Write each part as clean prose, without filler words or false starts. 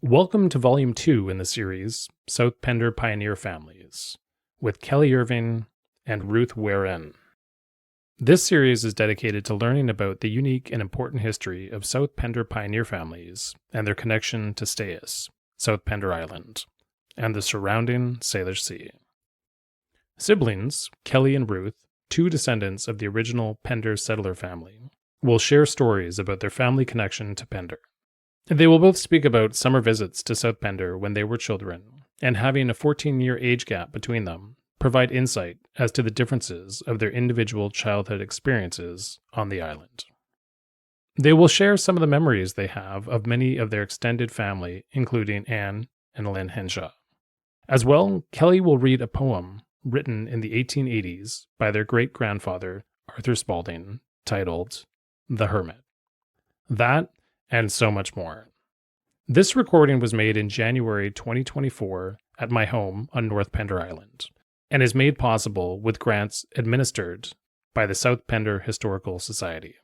Welcome to Volume 2 in the series, South Pender Pioneer Families, with Kelly Irving and Ruth Wiren. This series is dedicated to learning about the unique and important history of South Pender Pioneer families and their connection to S DÁYES, South Pender Island, and the surrounding Salish Sea. Siblings, Kelly and Ruth, two descendants of the original Pender settler family, will share stories about their family connection to Pender. They will both speak about summer visits to South Pender when they were children, and having a 14-year age gap between them, provide insight as to the differences of their individual childhood experiences on the island. They will share some of the memories they have of many of their extended family, including Anne and Lynn Henshaw. As well, Kelly will read a poem written in the 1880s by their great-grandfather, Arthur Spalding, titled The Hermit. That and so much more. This recording was made in January 2024 at my home on North Pender Island, and is made possible with grants administered by the South Pender Historical Society.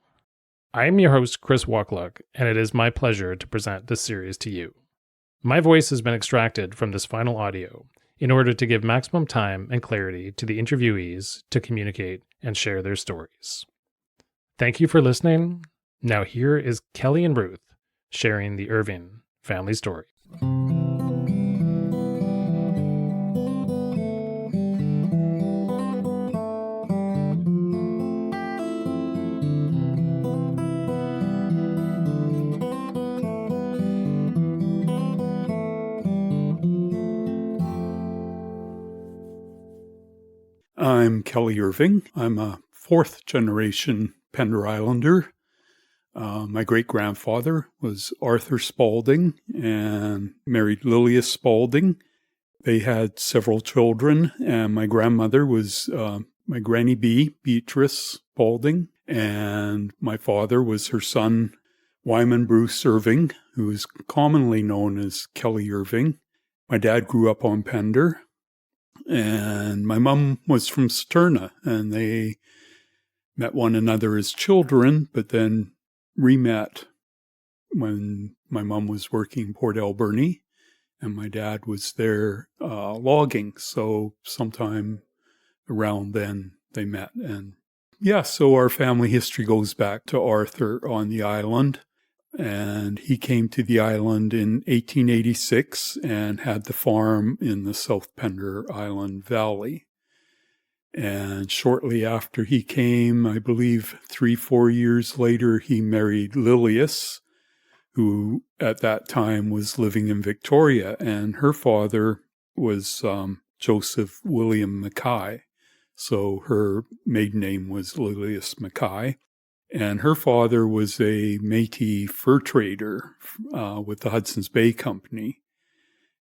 I am your host, Chris Walkluck, and it is my pleasure to present this series to you. My voice has been extracted from this final audio in order to give maximum time and clarity to the interviewees to communicate and share their stories. Thank you for listening. Now here is Kelly and Ruth sharing the Irving family story. I'm Kelly Irving. I'm a fourth-generation Pender Islander. My great-grandfather was Arthur Spalding and married Lilius Spalding. They had several children, and my grandmother was my Granny B, Beatrice Spalding, and my father was her son, Wyman Bruce Irving, who is commonly known as Kelly Irving. My dad grew up on Pender, and my mom was from Sterna, and they met one another as children, but then re-met when my mom was working Port Alberni and my dad was there logging. So sometime around then they met. And yeah, so our family history goes back to Arthur on the island. And he came to the island in 1886 and had the farm in the South Pender Island Valley. And shortly after he came, I believe 3-4 years later, he married Lilius, who at that time was living in Victoria. And her father was Joseph William Mackay. So her maiden name was Lilius Mackay. And her father was a Métis fur trader with the Hudson's Bay Company.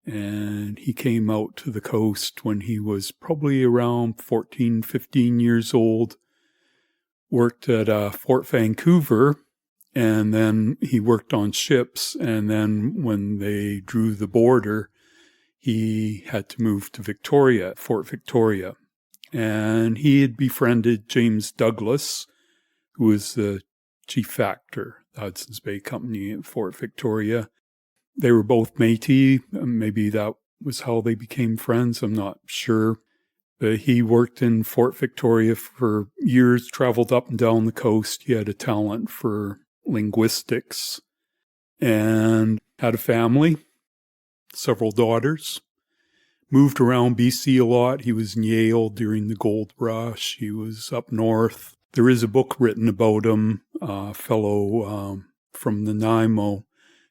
And he came out to the coast when he was probably around 14, 15 years old, worked at Fort Vancouver, and then he worked on ships. And then when they drew the border, he had to move to Victoria, Fort Victoria. And he had befriended James Douglas, who was the chief factor, the Hudson's Bay Company at Fort Victoria. They were both Métis. Maybe that was how they became friends. I'm not sure. But he worked in Fort Victoria for years, traveled up and down the coast. He had a talent for linguistics and had a family, several daughters. Moved around BC a lot. He was in Yale during the gold rush. He was up north. There is a book written about him. A fellow from Nanaimo,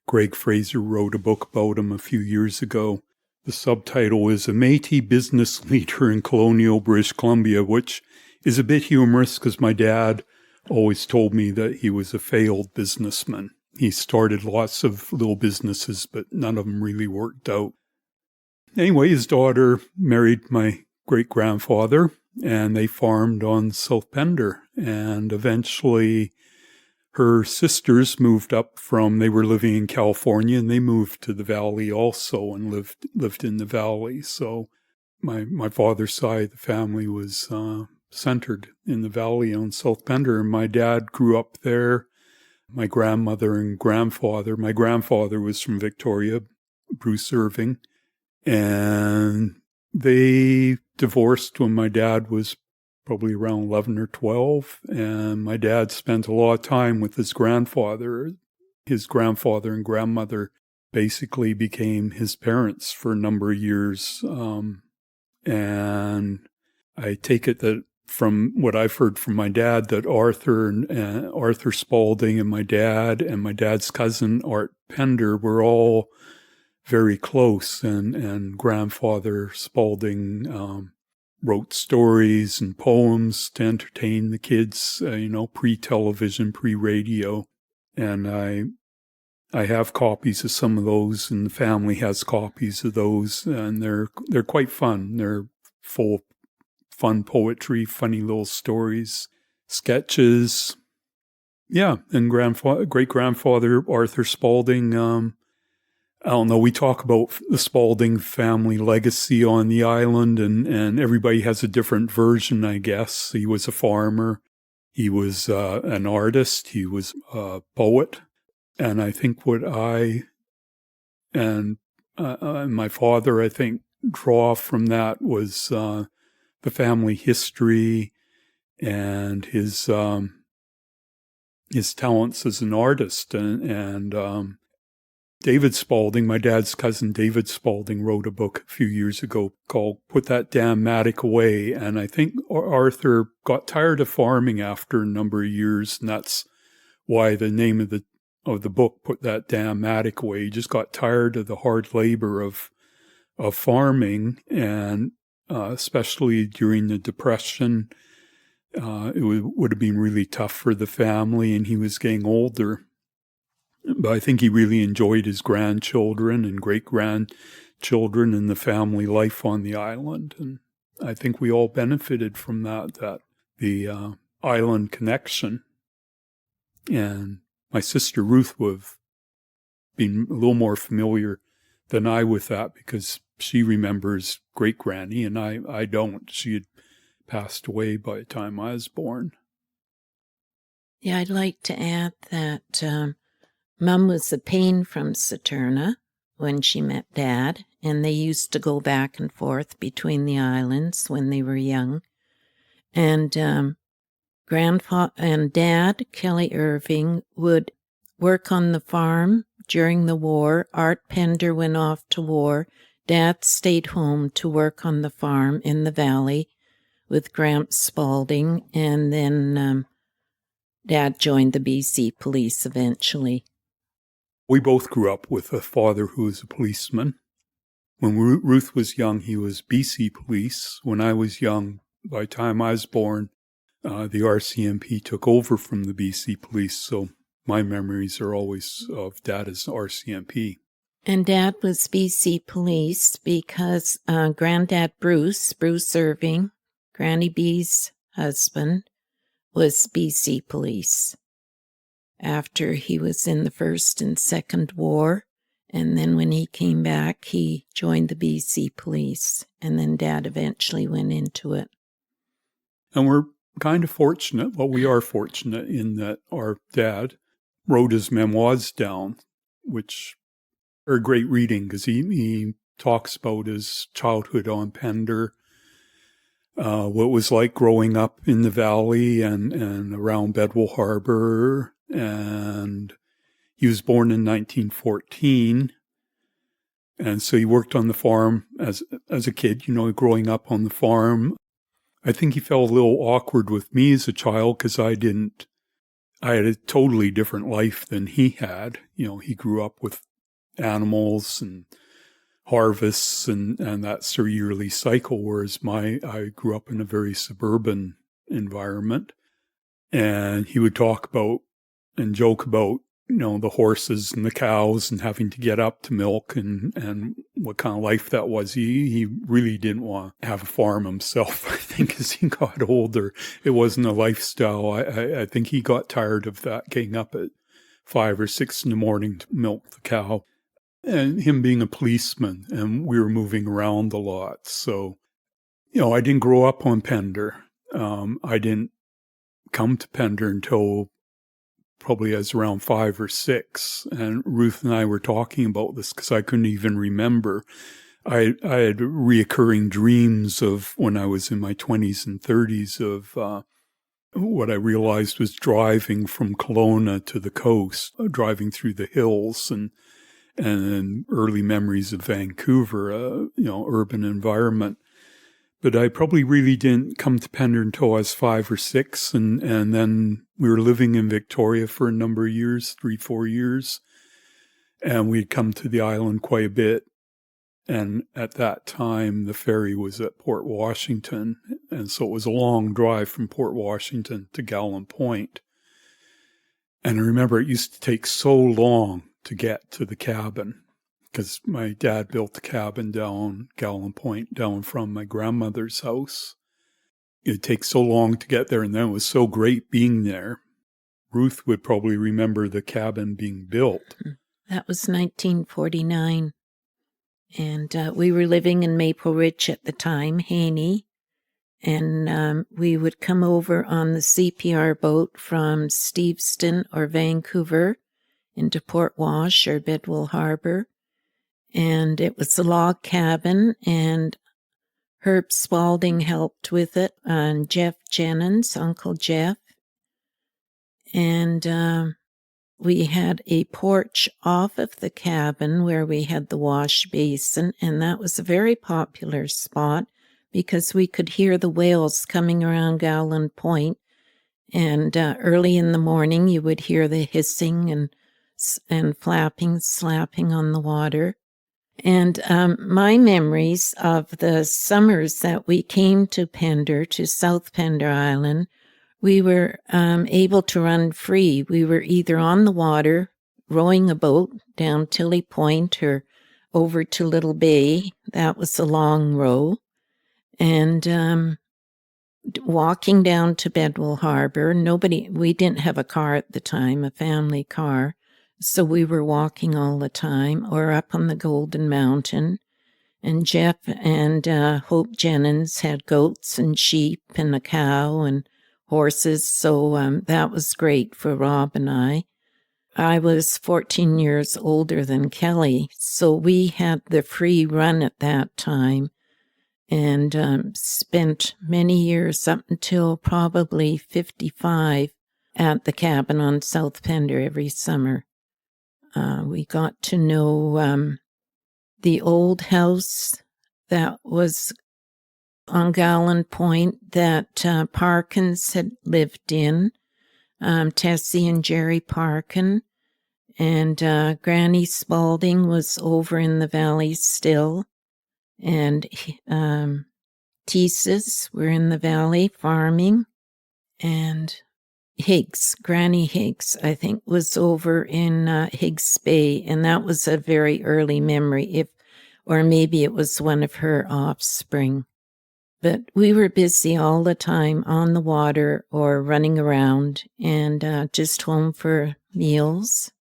Greg Fraser, wrote a book about him a few years ago. The subtitle is A Métis Business Leader in Colonial British Columbia, which is a bit humorous because my dad always told me that he was a failed businessman. He started lots of little businesses, but none of them really worked out. Anyway, his daughter married my great-grandfather, and they farmed on South Pender, and eventually her sisters moved up they were living in California, and they moved to the valley also and lived in the valley. So my father's side of the family was centered in the valley on South Pender, and my dad grew up there. My grandmother and grandfather, my grandfather was from Victoria, Bruce Irving. And they divorced when my dad was probably around 11 or 12. And my dad spent a lot of time with his grandfather. His grandfather and grandmother basically became his parents for a number of years. And I take it that from what I've heard from my dad, that Arthur Spalding and my dad's cousin, Art Pender, were all very close. And grandfather Spalding wrote stories and poems to entertain the kids, pre-television, pre-radio. And I have copies of some of those, and the family has copies of those, and they're quite fun. They're full of fun poetry, funny little stories, sketches. Yeah, and great-grandfather Arthur Spalding, I don't know, we talk about the Spalding family legacy on the island, and everybody has a different version, I guess. He was a farmer. He was an artist. He was a poet. And I think what I and my father, I think, draw from that was the family history and his talents as an artist. And David Spalding, my dad's cousin David Spalding, wrote a book a few years ago called Put That Damn Mattock Away. And I think Arthur got tired of farming after a number of years, and that's why the name of the book, Put That Damn Mattock Away. He just got tired of the hard labor of farming, and especially during the Depression, it would have been really tough for the family, and he was getting older. But I think he really enjoyed his grandchildren and great-grandchildren and the family life on the island, and I think we all benefited from that the island connection. And my sister Ruth would have been a little more familiar than I with that, because she remembers great-granny and I don't. She had passed away by the time I was born. Yeah, I'd like to add that Mum was a pain from Saturna when she met Dad, and they used to go back and forth between the islands when they were young. And Grandpa and Dad, Kelly Irving, would work on the farm during the war. Art Pender went off to war. Dad stayed home to work on the farm in the valley with Gramps Spalding, and then Dad joined the BC police eventually. We both grew up with a father who was a policeman. When Ruth was young, he was BC police. When I was young, by the time I was born, the RCMP took over from the BC police, so my memories are always of Dad as RCMP. And Dad was BC police because Granddad Bruce Irving, Granny B's husband, was BC police after he was in the First and Second War. And then when he came back, he joined the BC police. And then Dad eventually went into it. And we're kind of fortunate. Well, we are fortunate in that our dad wrote his memoirs down, which are great reading because he talks about his childhood on Pender, what it was like growing up in the valley and around Bedwell Harbor. And he was born in 1914. And so he worked on the farm as a kid, growing up on the farm. I think he felt a little awkward with me as a child because I had a totally different life than he had. He grew up with animals and harvests and that sort of yearly cycle, whereas I grew up in a very suburban environment. And he would talk about and joke about, the horses and the cows and having to get up to milk and what kind of life that was. He really didn't want to have a farm himself, I think, as he got older. It wasn't a lifestyle. I think he got tired of that, getting up at 5 or 6 in the morning to milk the cow. And him being a policeman, and we were moving around a lot. So, I didn't grow up on Pender. I didn't come to Pender until probably as around 5 or 6. And Ruth and I were talking about this because I couldn't even remember. I had reoccurring dreams of when I was in my 20s and 30s of what I realized was driving from Kelowna to the coast, driving through the hills, and early memories of Vancouver, urban environment. But I probably really didn't come to Pender until I was 5 or 6, and then we were living in Victoria for a number of years, 3-4 years, and we'd come to the island quite a bit. And at that time, the ferry was at Port Washington, and so it was a long drive from Port Washington to Gallant Point. And I remember it used to take so long to get to the cabin, because my dad built the cabin down Gallant Point, down from my grandmother's house. It'd take so long to get there, and then it was so great being there. Ruth would probably remember the cabin being built. That was 1949. And we were living in Maple Ridge at the time, Haney. And we would come over on the CPR boat from Steveston or Vancouver into Port Wash or Bedwell Harbor. And it was a log cabin, and Herb Spalding helped with it, and Jeff Jennings, Uncle Jeff. And we had a porch off of the cabin where we had the wash basin, and that was a very popular spot because we could hear the whales coming around Gallant Point. And early in the morning, you would hear the hissing and flapping, slapping on the water. And my memories of the summers that we came to Pender, to South Pender Island, we were able to run free. We were either on the water, rowing a boat down Tilly Point or over to Little Bay. That was a long row. And walking down to Bedwell Harbor. We didn't have a car at the time, a family car. So we were walking all the time, or up on the Golden Mountain. And Jeff and Hope Jennings had goats and sheep and a cow and horses, so that was great for Rob and I. I was 14 years older than Kelly, so we had the free run at that time, and spent many years up until probably 55 at the cabin on South Pender every summer. We got to know the old house that was on Gallant Point that Parkins had lived in, Tessie and Jerry Parkin, and Granny Spalding was over in the valley still, and Teases were in the valley farming, and Granny Higgs, I think, was over in Higgs Bay, and that was a very early memory, or maybe it was one of her offspring. But we were busy all the time on the water or running around, and just home for meals.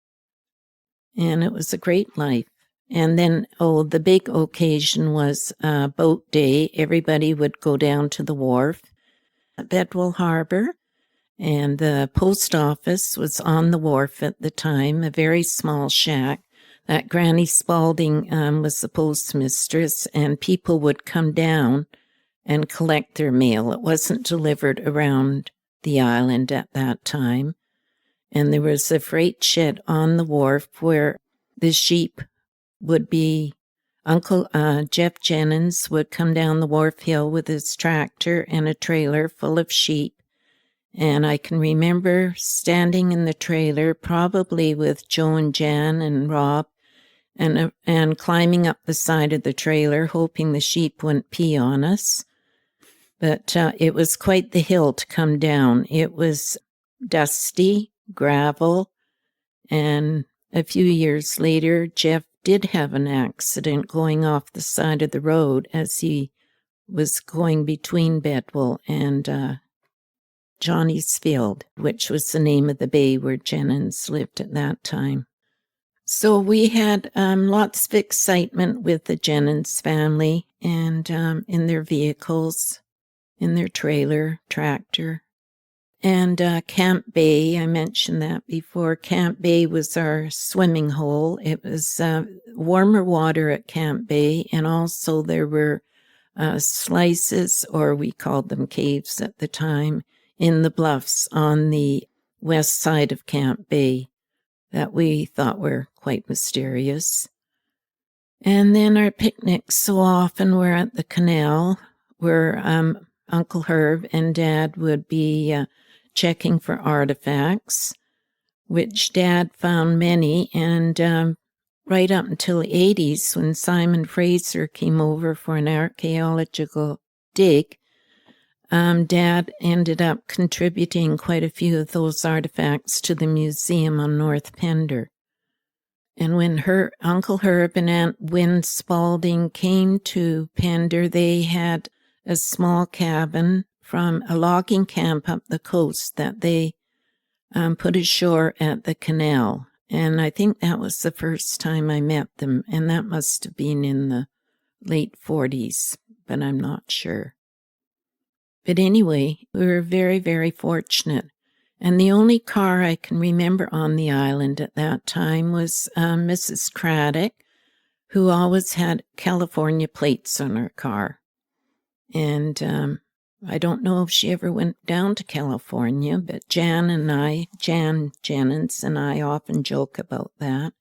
And it was a great life. And then, the big occasion was boat day. Everybody would go down to the wharf at Bedwell Harbor, and the post office was on the wharf at the time, a very small shack. That Granny Spalding was the postmistress, and people would come down and collect their mail. It wasn't delivered around the island at that time. And there was a freight shed on the wharf where the sheep would be. Uncle Jeff Jennings would come down the wharf hill with his tractor and a trailer full of sheep. And I can remember standing in the trailer, probably with Joe and Jan and Rob, and climbing up the side of the trailer, hoping the sheep wouldn't pee on us. But it was quite the hill to come down. It was dusty, gravel, and a few years later, Jeff did have an accident going off the side of the road as he was going between Bedwell and Johnny's Field, which was the name of the bay where Jennings lived at that time. So we had lots of excitement with the Jennings family and in their vehicles, in their trailer, tractor. And Camp Bay, I mentioned that before. Camp Bay was our swimming hole. It was warmer water at Camp Bay, and also there were slices, or we called them caves at the time, in the bluffs on the west side of Camp Bay that we thought were quite mysterious. And then our picnics so often were at the canal, where Uncle Herb and Dad would be checking for artifacts, which Dad found many, and right up until the 80s, when Simon Fraser came over for an archaeological dig, Dad ended up contributing quite a few of those artifacts to the museum on North Pender. And when Uncle Herb and Aunt Wynne Spalding came to Pender, they had a small cabin from a logging camp up the coast that they put ashore at the canal. And I think that was the first time I met them, and that must have been in the late 40s, but I'm not sure. But anyway, we were very, very fortunate. And the only car I can remember on the island at that time was Mrs. Craddock, who always had California plates on her car. And I don't know if she ever went down to California, but Jan Jennings and I often joke about that.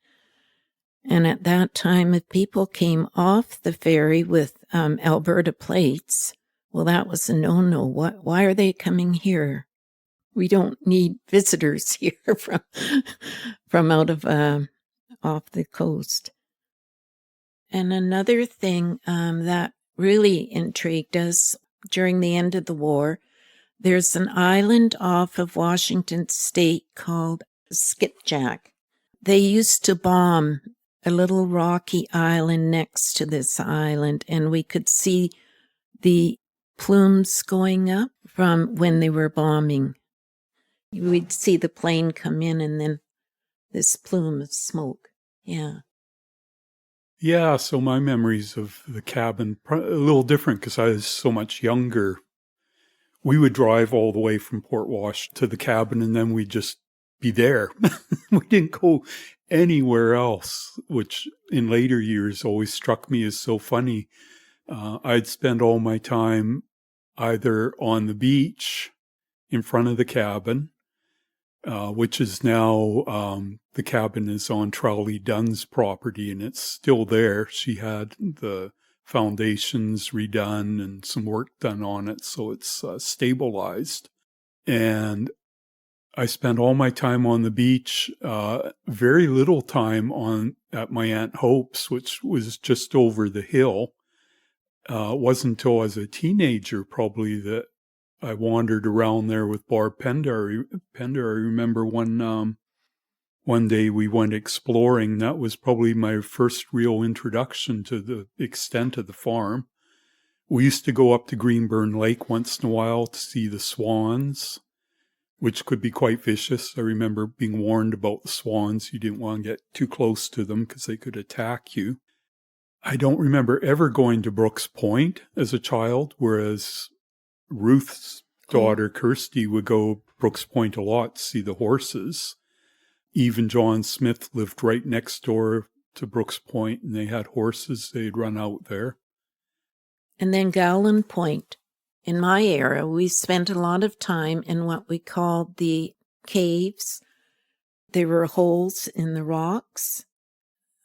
And at that time, if people came off the ferry with Alberta plates, well, that was a no-no. Why are they coming here? We don't need visitors here from out of off the coast. And another thing that really intrigued us during the end of the war, there's an island off of Washington State called Skipjack. They used to bomb a little rocky island next to this island, and we could see the plumes going up from when they were bombing. We'd see the plane come in and then this plume of smoke. Yeah. Yeah, so my memories of the cabin, a little different because I was so much younger. We would drive all the way from Port Wash to the cabin, and then we'd just be there. We didn't go anywhere else, which in later years always struck me as so funny. I'd spend all my time either on the beach in front of the cabin, which is now, the cabin is on Trowley Dunn's property, and it's still there. She had the foundations redone and some work done on it, so it's stabilized. And I spent all my time on the beach, very little time at my Aunt Hope's, which was just over the hill. It wasn't until I was a teenager probably that I wandered around there with Barb Pender. I remember one day we went exploring. That was probably my first real introduction to the extent of the farm. We used to go up to Greenburn Lake once in a while to see the swans, which could be quite vicious. I remember being warned about the swans. You didn't want to get too close to them because they could attack you. I don't remember ever going to Brooks Point as a child, whereas Ruth's daughter, Kirsty, would go Brooks Point a lot to see the horses. Eve and John Smith lived right next door to Brooks Point, and they had horses. They'd run out there. And then Gowland Point. In my era, we spent a lot of time in what we called the caves. There were holes in the rocks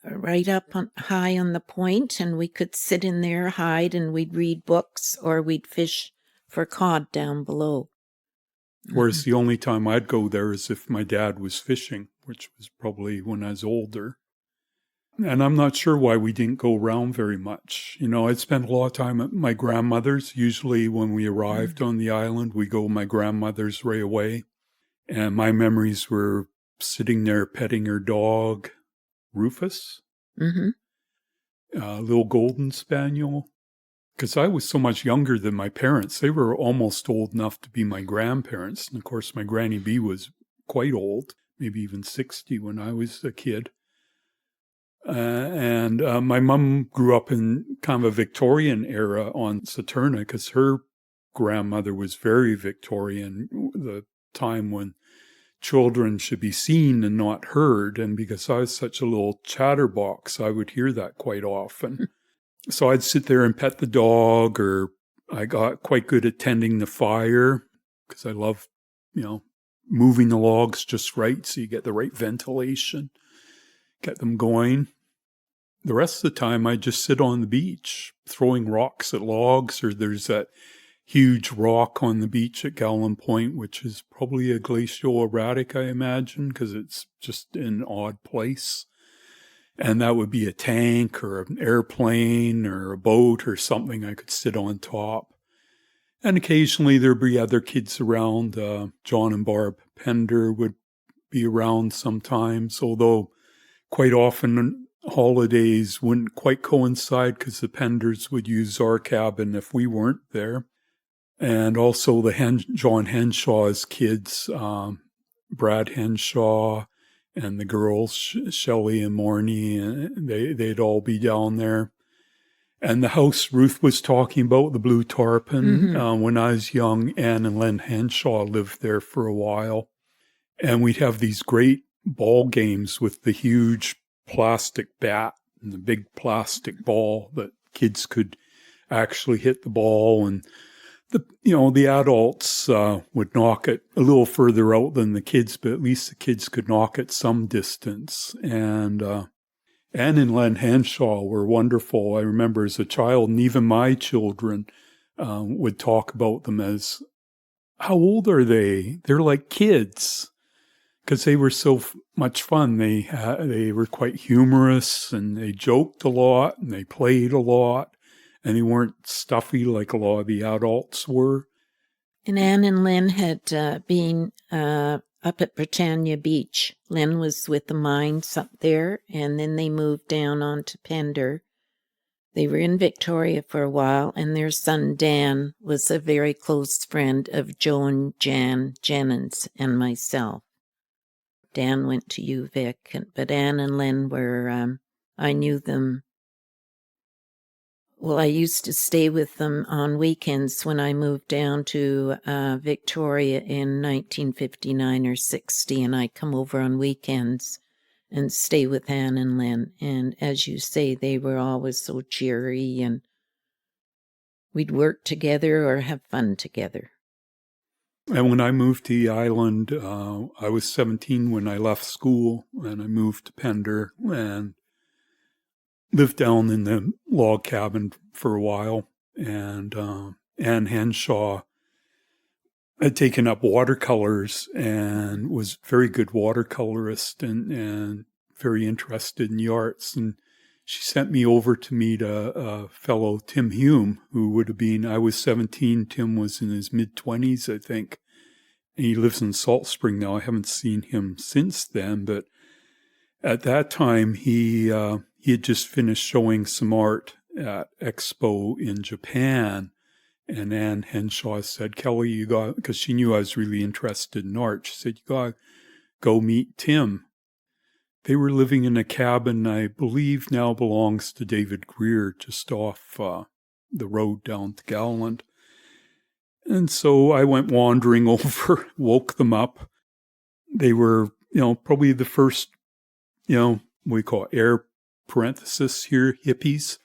right up high on the point, and we could sit in there, hide, and we'd read books or we'd fish for cod down below. Whereas the only time I'd go there is if my dad was fishing, which was probably when I was older. And I'm not sure why we didn't go around very much. You know, I'd spent a lot of time at my grandmother's. Usually when we arrived on the island, we go to my grandmother's right away. And my memories were sitting there petting her dog, Rufus, little golden spaniel. Because I was so much younger than my parents. They were almost old enough to be my grandparents. And of course, my Granny B was quite old, maybe even 60 when I was a kid. And my mom grew up in kind of a Victorian era on Saturna because her grandmother was very Victorian. The time when children should be seen and not heard. And because I was such a little chatterbox, I would hear that quite often. So I'd sit there and pet the dog, or I got quite good at tending the fire because I love, moving the logs just right so you get the right ventilation, get them going. The rest of the time, I just sit on the beach throwing rocks at logs, or there's that huge rock on the beach at Gowland Point, which is probably a glacial-erratic, I imagine, because it's just an odd place. And that would be a tank or an airplane or a boat or something I could sit on top. And occasionally there'd be other kids around. John and Barb Pender would be around sometimes, although quite often holidays wouldn't quite coincide because the Penders would use our cabin if we weren't there. And also the John Henshaw's kids, Brad Henshaw and the girls, Shelley and Marnie, and they'd all be down there. And the house Ruth was talking about, the Blue Tarpon, when I was young, Anne and Len Henshaw lived there for a while. And we'd have these great ball games with the huge plastic bat and the big plastic ball that kids could actually hit the ball. And the adults would knock it a little further out than the kids, but at least the kids could knock it some distance. And Anne and Len Henshaw were wonderful. I remember as a child, and even my children would talk about them as, how old are they? They're like kids, because they were so much fun. They were quite humorous, and they joked a lot, and they played a lot. And they weren't stuffy like a lot of the adults were. And Anne and Lynn had been up at Britannia Beach. Lynn was with the mines up there, and then they moved down onto Pender. They were in Victoria for a while, and their son Dan was a very close friend of Joe and Jan Jennings and myself. Dan went to UVic, but Anne and Lynn were, I knew them. Well, I used to stay with them on weekends when I moved down to Victoria in 1959 or 60, and I'd come over on weekends and stay with Anne and Lynn. And as you say, they were always so cheery, and we'd work together or have fun together. And when I moved to the island, I was 17 when I left school, and I moved to Pender and lived down in the log cabin for a while. And Anne Henshaw had taken up watercolors and was a very good watercolorist and very interested in the arts. And she sent me over to meet a fellow, Tim Hume, who would have been, I was 17, Tim was in his mid-20s, I think. And he lives in Salt Spring now. I haven't seen him since then, but at that time, he had just finished showing some art at Expo in Japan. And Anne Henshaw said, Kelly, you got, because she knew I was really interested in art, she said, you got to go meet Tim. They were living in a cabin I believe now belongs to David Greer, just off the road down to Gowland. And so I went wandering over, woke them up. They were, probably the first, what we call air parenthesis here, hippies,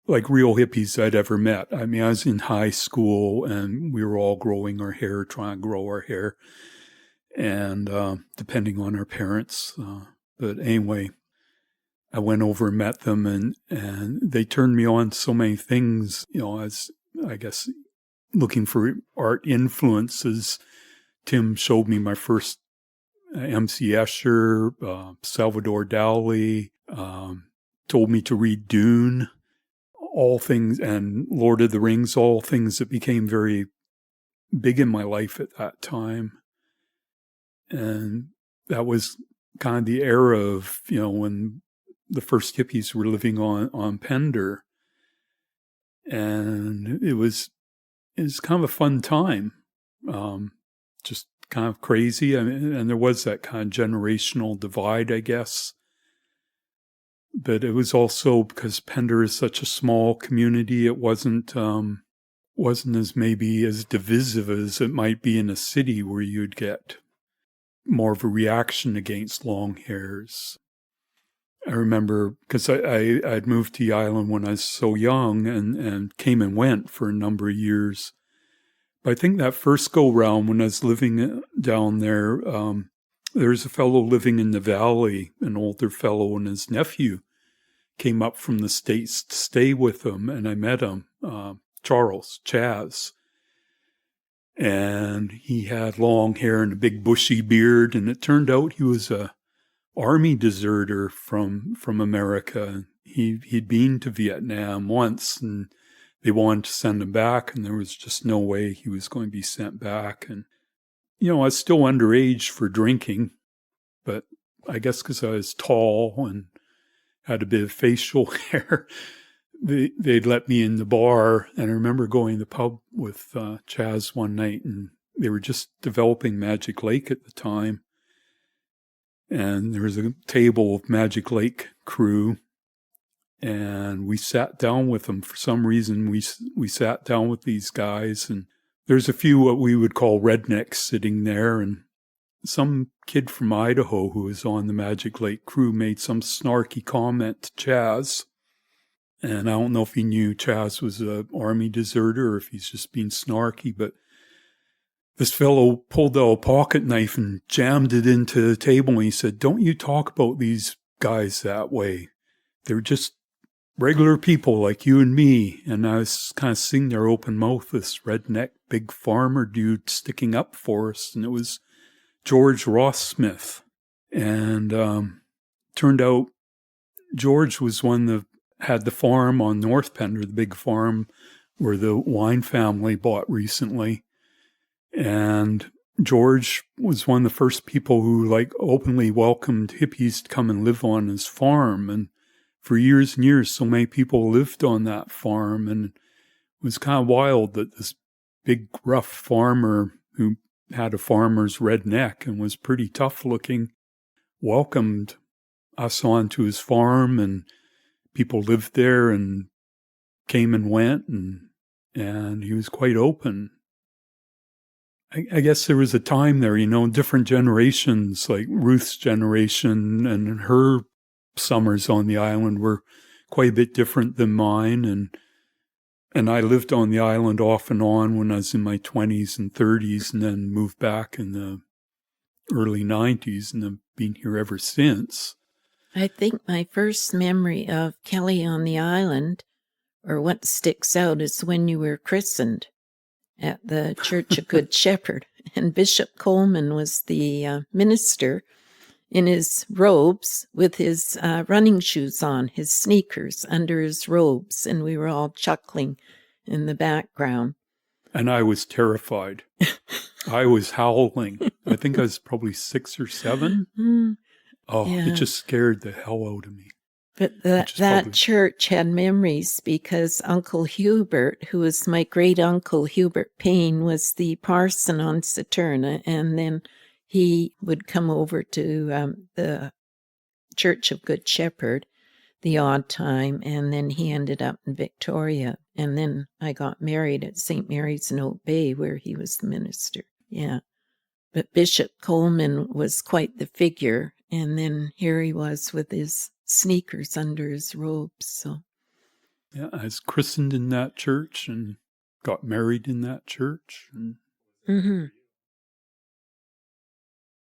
like real hippies I'd ever met. I mean, I was in high school and we were all growing our hair, trying to grow our hair, and depending on our parents. But anyway, I went over and met them, and they turned me on so many things, as I guess looking for art influences. Tim showed me my first M.C. Escher, Salvador Dali, told me to read Dune, all things, and Lord of the Rings, all things that became very big in my life at that time. And that was kind of the era of, when the first hippies were living on Pender. And it was kind of a fun time, just kind of crazy. I mean, and there was that kind of generational divide, I guess. But it was also because Pender is such a small community, it wasn't wasn't as maybe as divisive as it might be in a city where you'd get more of a reaction against long hairs. I remember, because I'd moved to the island when I was so young and came and went for a number of years. But I think that first go-round when I was living down there, there was a fellow living in the valley, an older fellow, and his nephew came up from the States to stay with him, and I met him, Chaz. And he had long hair and a big bushy beard, and it turned out he was a army deserter from America. He'd been to Vietnam once, and they wanted to send him back, and there was just no way he was going to be sent back. And, I was still underage for drinking, but I guess because I was tall and had a bit of facial hair, they'd let me in the bar. And I remember going to the pub with Chaz one night, and they were just developing Magic Lake at the time. And there was a table of Magic Lake crew, and we sat down with them. For some reason, we sat down with these guys, and there's a few what we would call rednecks sitting there, and some kid from Idaho who was on the Magic Lake crew made some snarky comment to Chaz. And I don't know if he knew Chaz was an army deserter or if he's just being snarky, but this fellow pulled out a pocket knife and jammed it into the table, and he said, "Don't you talk about these guys that way. They're just regular people like you and me." And I was kind of sitting there open mouth, this redneck big farmer dude sticking up for us, and it was George Ross-Smith. And turned out George was one that had the farm on North Pender, the big farm where the wine family bought recently. And George was one of the first people who openly welcomed hippies to come and live on his farm. And for years and years, so many people lived on that farm. And it was kind of wild that this big, rough farmer who had a farmer's red neck and was pretty tough looking welcomed us onto his farm, and people lived there and came and went, and he was quite open. I guess there was a time there, different generations, like Ruth's generation and her summers on the island were quite a bit different than mine. And I lived on the island off and on when I was in my 20s and 30s, and then moved back in the early 90s, and have been here ever since. I think my first memory of Kelly on the island, or what sticks out, is when you were christened at the Church of Good Shepherd. And Bishop Coleman was the minister in his robes with his running shoes on, his sneakers under his robes. And we were all chuckling in the background. And I was terrified. I was howling. I think I was probably 6 or 7. Oh, yeah. It just scared the hell out of me. But that church had memories because Uncle Hubert, who was my great-uncle Hubert Payne, was the parson on Saturna, and then he would come over to the Church of Good Shepherd the odd time, and then he ended up in Victoria. And then I got married at St. Mary's in Oak Bay, where he was the minister. Yeah. But Bishop Coleman was quite the figure, and then here he was with his sneakers under his robes. So, yeah, I was christened in that church and got married in that church. And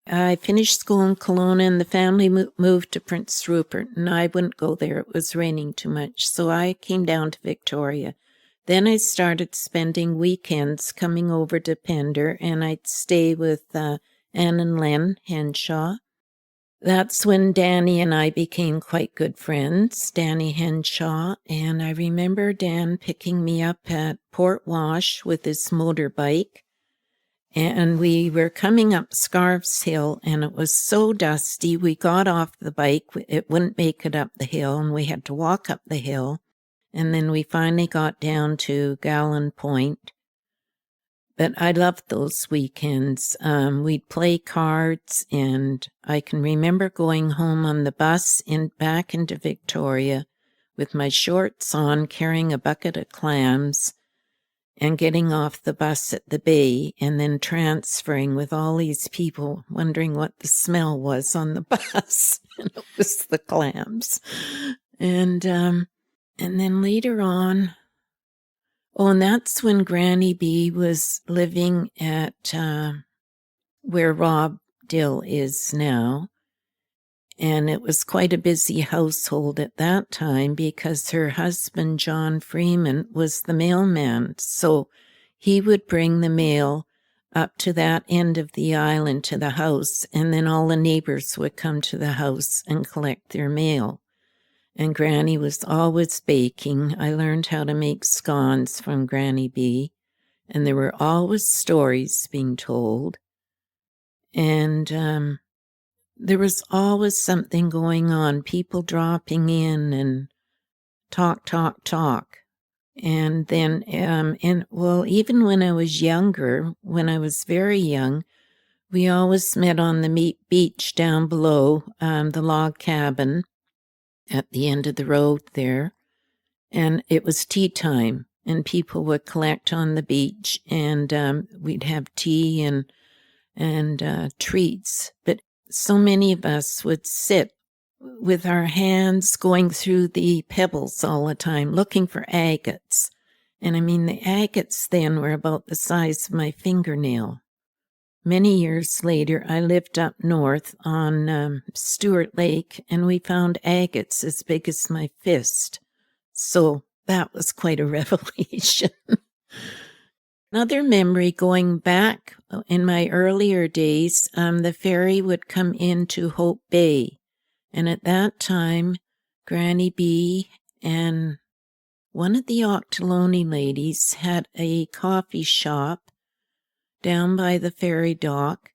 I finished school in Kelowna, and the family moved to Prince Rupert, and I wouldn't go there. It was raining too much, so I came down to Victoria. Then I started spending weekends coming over to Pender, and I'd stay with Anne and Len Henshaw. That's when Danny and I became quite good friends, Danny Henshaw, and I remember Dan picking me up at Port Wash with his motorbike, and we were coming up Scarves Hill, and it was so dusty, we got off the bike, it wouldn't make it up the hill, and we had to walk up the hill, and then we finally got down to Gallon Point. But I loved those weekends. We'd play cards, and I can remember going home on the bus back into Victoria with my shorts on, carrying a bucket of clams, and getting off the bus at the bay and then transferring with all these people wondering what the smell was on the bus. And it was the clams. And then later on, and that's when Granny B was living at where Rob Dill is now. And it was quite a busy household at that time because her husband, John Freeman, was the mailman. So he would bring the mail up to that end of the island to the house, and then all the neighbors would come to the house and collect their mail. And Granny was always baking. I learned how to make scones from Granny B, and there were always stories being told. And there was always something going on, people dropping in and talk. And then, even when I was younger, when I was very young, we always met on the beach down below the log cabin at the end of the road there. And it was tea time, and people would collect on the beach, and we'd have tea and treats. But so many of us would sit with our hands going through the pebbles all the time, looking for agates. And I mean, the agates then were about the size of my fingernail. Many years later, I lived up north on Stewart Lake, and we found agates as big as my fist. So that was quite a revelation. Another memory going back in my earlier days, the ferry would come into Hope Bay. And at that time, Granny B and one of the Octoloni ladies had a coffee shop down by the ferry dock.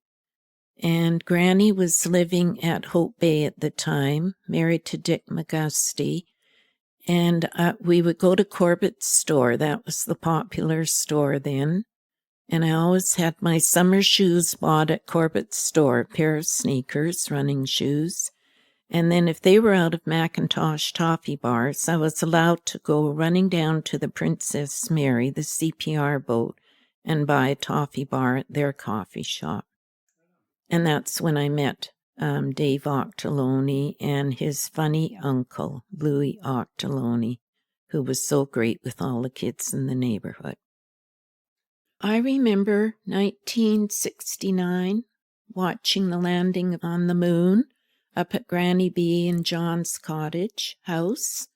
And Granny was living at Hope Bay at the time, married to Dick McGusty. And we would go to Corbett's store. That was the popular store then. And I always had my summer shoes bought at Corbett's store, a pair of sneakers, running shoes. And then if they were out of Macintosh toffee bars, I was allowed to go running down to the Princess Mary, the CPR boat, and buy a toffee bar at their coffee shop. And that's when I met Dave Octoloni and his funny uncle, Louis Octoloni, who was so great with all the kids in the neighborhood. I remember 1969 watching the landing on the moon up at Granny B and John's cottage house.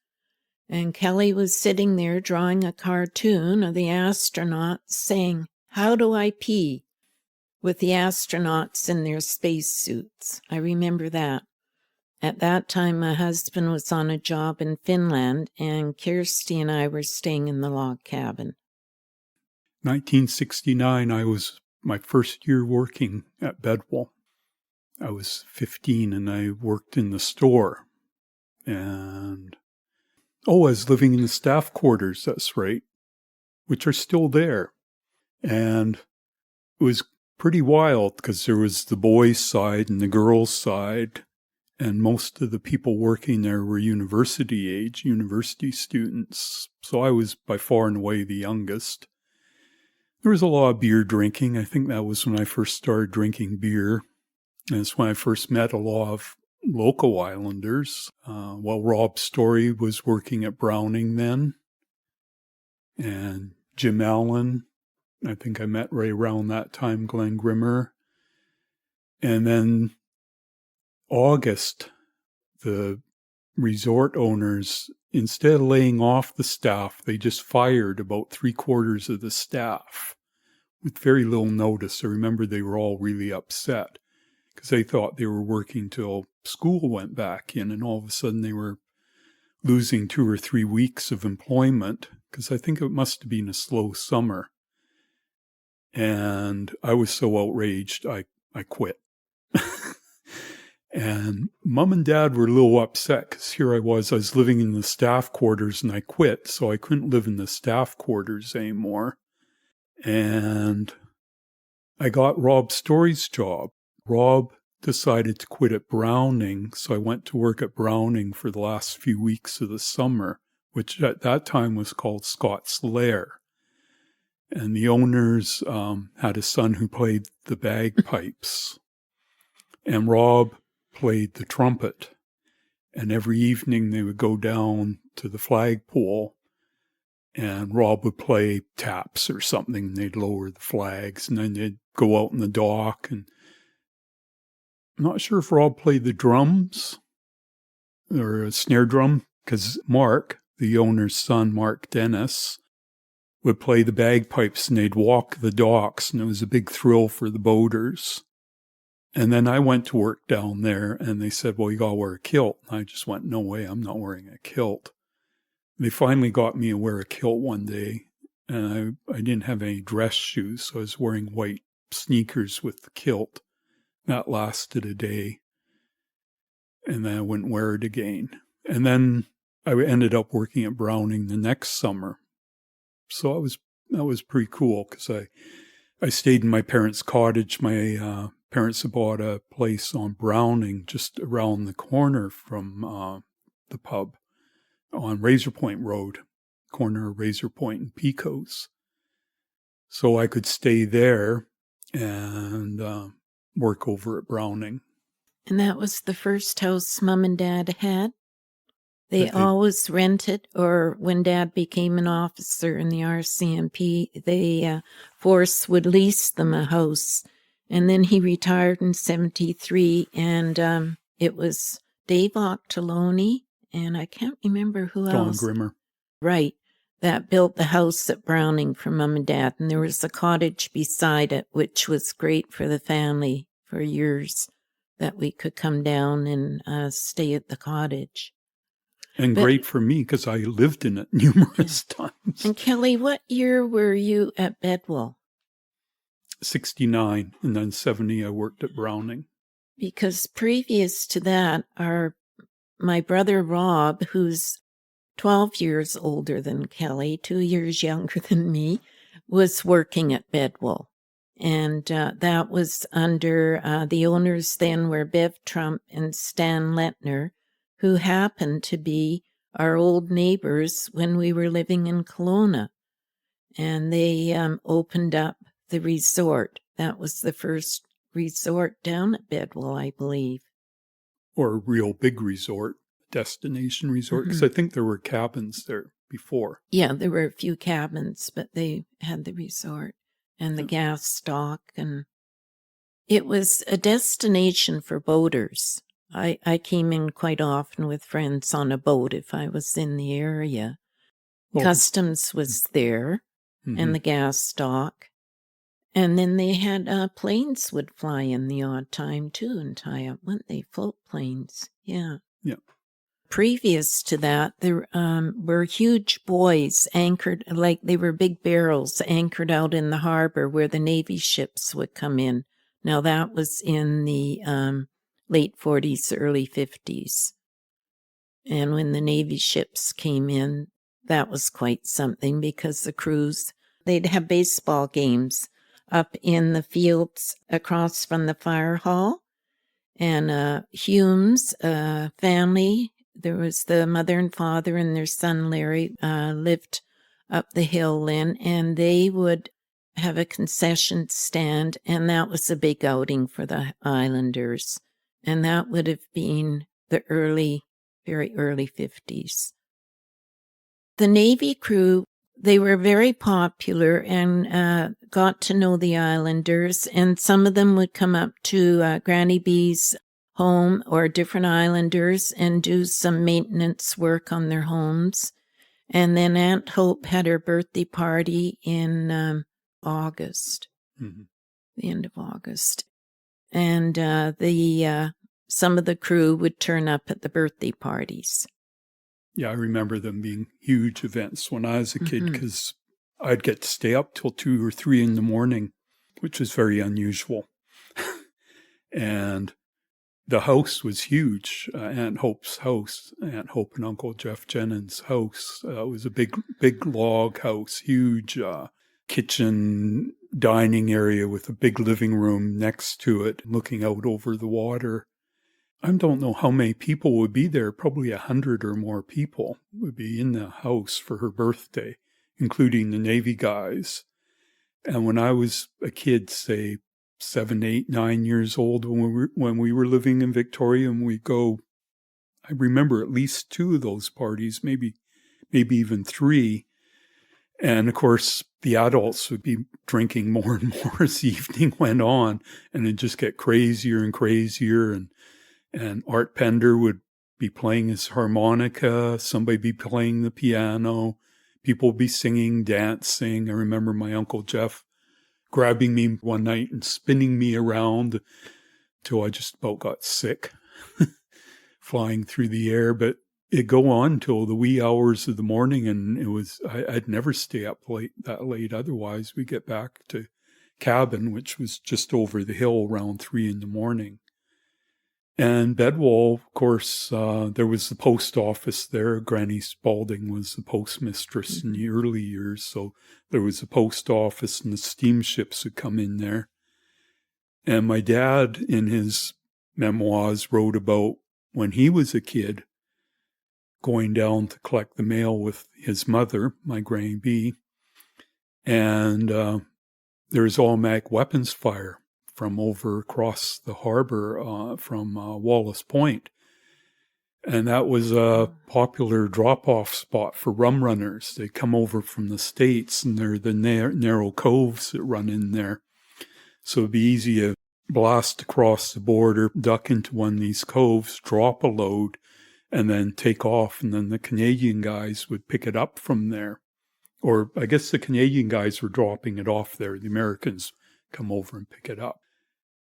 And Kelly was sitting there drawing a cartoon of the astronauts saying, "How do I pee?" with the astronauts in their spacesuits. I remember that. At that time, my husband was on a job in Finland, and Kirsty and I were staying in the log cabin. 1969, I was my first year working at Bedwell. I was 15, and I worked in the store. And, I was living in the staff quarters, that's right, which are still there. And it was pretty wild because there was the boys' side and the girls' side, and most of the people working there were university age, university students. So I was by far and away the youngest. There was a lot of beer drinking. I think that was when I first started drinking beer. And it's when I first met a lot of local islanders. Rob Story was working at Browning then, and Jim Allen, I think I met right around that time, Glenn Grimmer. And then August, the resort owners, instead of laying off the staff, they just fired about 3/4 of the staff with very little notice. I remember they were all really upset because they thought they were working till school went back in, and all of a sudden they were losing 2 or 3 weeks of employment because I think it must have been a slow summer. And I was so outraged, I quit. And Mom and Dad were a little upset because here I was living in the staff quarters and I quit, so I couldn't live in the staff quarters anymore. And I got Rob Story's job. Rob decided to quit at Browning, so I went to work at Browning for the last few weeks of the summer, which at that time was called Scott's Lair. And the owners had a son who played the bagpipes. And Rob played the trumpet. And every evening they would go down to the flagpole, and Rob would play taps or something. They'd lower the flags, and then they'd go out in the dock. And I'm not sure if Rob played the drums or a snare drum, because Mark, the owner's son, Mark Dennis, would play the bagpipes, and they'd walk the docks, and it was a big thrill for the boaters. And then I went to work down there, and they said, well, you got to wear a kilt. And I just went, no way, I'm not wearing a kilt. They finally got me to wear a kilt one day, and I didn't have any dress shoes, so I was wearing white sneakers with the kilt. That lasted a day, and then I wouldn't wear it again. And then I ended up working at Browning the next summer. So that was pretty cool, because I stayed in my parents' cottage. My parents had bought a place on Browning just around the corner from the pub on Razor Point Road, corner of Razor Point and Pecos. So I could stay there and work over at Browning. And that was the first house Mom and Dad had? They always rented, or when Dad became an officer in the RCMP, they Force would lease them a house. And then he retired in 1973, and it was Dave Octoloni, and I can't remember who else. Don Grimmer. Right, that built the house at Browning for Mom and Dad, and there was a cottage beside it, which was great for the family for years, that we could come down and stay at the cottage. And great for me, because I lived in it numerous times. And Kelly, what year were you at Bedwell? 69, and then 70 I worked at Browning. Because previous to that, my brother Rob, who's 12 years older than Kelly, 2 years younger than me, was working at Bedwell. And that was under the owners then were Bev Trump and Stan Lettner, who happened to be our old neighbors when we were living in Kelowna. And they opened up the resort. That was the first resort down at Bedwell, I believe. Or a real big resort, destination resort, because I think there were cabins there before. Yeah, there were a few cabins, but they had the resort and the gas stock. And it was a destination for boaters. I came in quite often with friends on a boat if I was in the area. Well, Customs was there, and the gas stock. And then they had planes would fly in the odd time, too, and tie up, wouldn't they? Float planes, yeah. Yeah. Previous to that, there were huge buoys anchored, like they were big barrels anchored out in the harbor where the Navy ships would come in. Now, that was in the late 40s, early 50s. And when the Navy ships came in, that was quite something, because the crews, they'd have baseball games up in the fields across from the fire hall. And Hume's family, there was the mother and father and their son Larry, lived up the hill then, and they would have a concession stand, and that was a big outing for the Islanders. And that would have been the very early 50s. The Navy crew, they were very popular and got to know the Islanders, and some of them would come up to Granny B's home or different Islanders and do some maintenance work on their homes. And then Aunt Hope had her birthday party in August, the end of August. And some of the crew would turn up at the birthday parties. Yeah, I remember them being huge events when I was a kid, because I'd get to stay up till 2 or 3 in the morning, which was very unusual. And the house was huge. Aunt Hope's house, Aunt Hope and Uncle Jeff Jennings' house, was a big log house, huge kitchen, dining area with a big living room next to it, looking out over the water. I don't know how many people would be there. Probably 100 or more people would be in the house for her birthday, including the Navy guys. And when I was a kid, say 7, 8, 9 years old, when we were living in Victoria, and we go, I remember at least 2 of those parties, maybe even 3. And of course, the adults would be drinking more and more as the evening went on, and it'd just get crazier and crazier. And Art Pender would be playing his harmonica, somebody be playing the piano, people would be singing, dancing. I remember my Uncle Jeff grabbing me one night and spinning me around till I just about got sick, flying through the air. But it'd go on till the wee hours of the morning, and I'd never stay up that late. Otherwise, we get back to cabin, which was just over the hill around 3 in the morning. And Bedwall, of course, there was the post office there. Granny Spalding was the postmistress in the early years, so there was a post office, and the steamships would come in there. And my dad, in his memoirs, wrote about when he was a kid, going down to collect the mail with his mother, my Granny B, and there was automatic weapons fire from over across the harbor from Wallace Point. And that was a popular drop-off spot for rum runners. They come over from the States, and they're the narrow coves that run in there. So it'd be easy to blast across the border, duck into one of these coves, drop a load, and then take off. And then the Canadian guys would pick it up from there. Or I guess the Canadian guys were dropping it off there. The Americans come over and pick it up.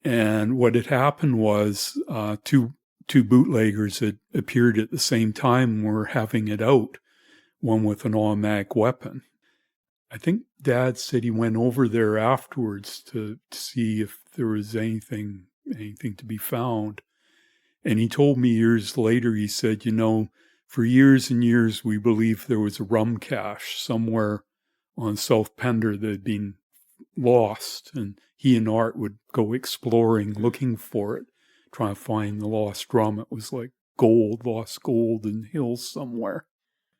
And what had happened was two bootleggers had appeared at the same time and were having it out, one with an automatic weapon. I think Dad said he went over there afterwards to see if there was anything to be found. And he told me years later, he said, for years and years, we believed there was a rum cache somewhere on South Pender that had been lost, and he and Art would go exploring, looking for it, trying to find the lost rum. It was like lost gold in the hills somewhere.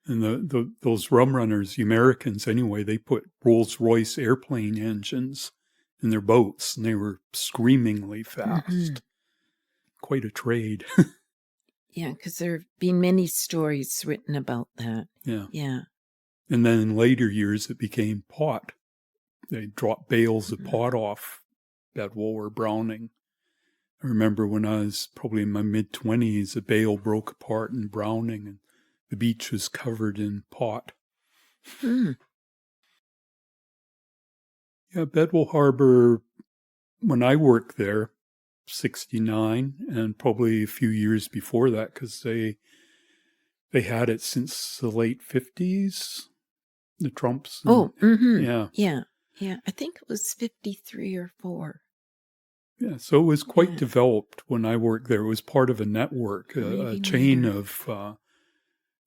And those rum runners, the Americans anyway, they put Rolls-Royce airplane engines in their boats, and they were screamingly fast. Mm-hmm. Quite a trade. Yeah, because there have been many stories written about that. Yeah. And then in later years, it became pot. They dropped bales of pot off Bedwall or Browning. I remember when I was probably in my mid-20s, a bale broke apart in Browning, and the beach was covered in pot. Yeah, Bedwall Harbor, when I worked there, 69, and probably a few years before that, because they had it since the late 50s, the Trumps. Yeah, I think it was 53 or 4. Yeah, so it was quite developed when I worked there. It was part of a network, a chain of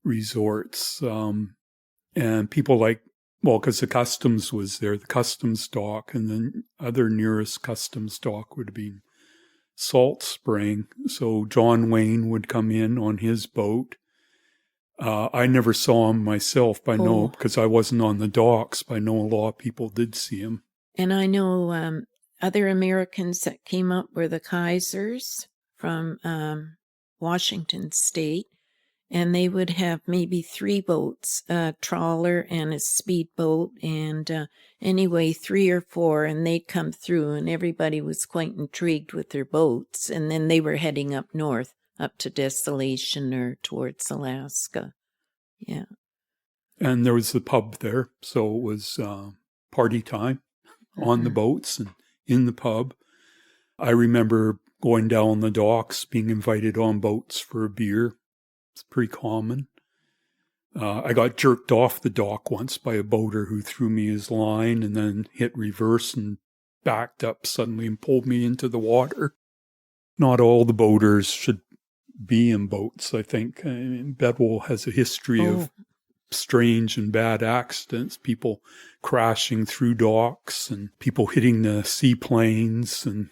resorts, and people because the customs was there, the customs dock, and then other nearest customs dock would have been Salt Spring. So John Wayne would come in on his boat. I never saw him myself, but I know because I wasn't on the docks, but I know a lot of people did see him. And I know other Americans that came up were the Kaisers from Washington State, and they would have maybe 3 boats, a trawler and a speedboat, and anyway, 3 or 4, and they'd come through, and everybody was quite intrigued with their boats, and then they were heading up north, up to Desolation or towards Alaska. Yeah. And there was the pub there, so it was party time on the boats and in the pub. I remember going down the docks, being invited on boats for a beer. It's pretty common. I got jerked off the dock once by a boater who threw me his line and then hit reverse and backed up suddenly and pulled me into the water. Not all the boaters should be in boats, I think. Bedwall has a history of strange and bad accidents, people crashing through docks and people hitting the seaplanes. And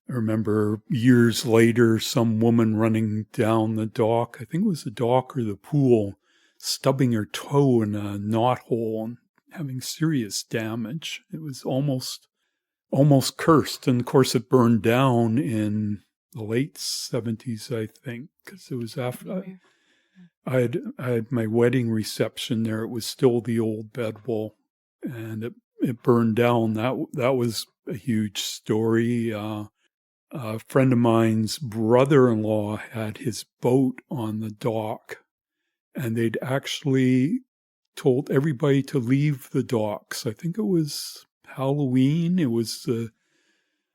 I remember years later, some woman running down the dock, I think it was the dock or the pool, stubbing her toe in a knothole and having serious damage. It was almost cursed. And of course, it burned down in the late 70s, I think, because it was after I had my wedding reception there. It was still the old bedwell, and it burned down. That was a huge story. A friend of mine's brother-in-law had his boat on the dock, and they'd actually told everybody to leave the docks. I think it was Halloween. It was the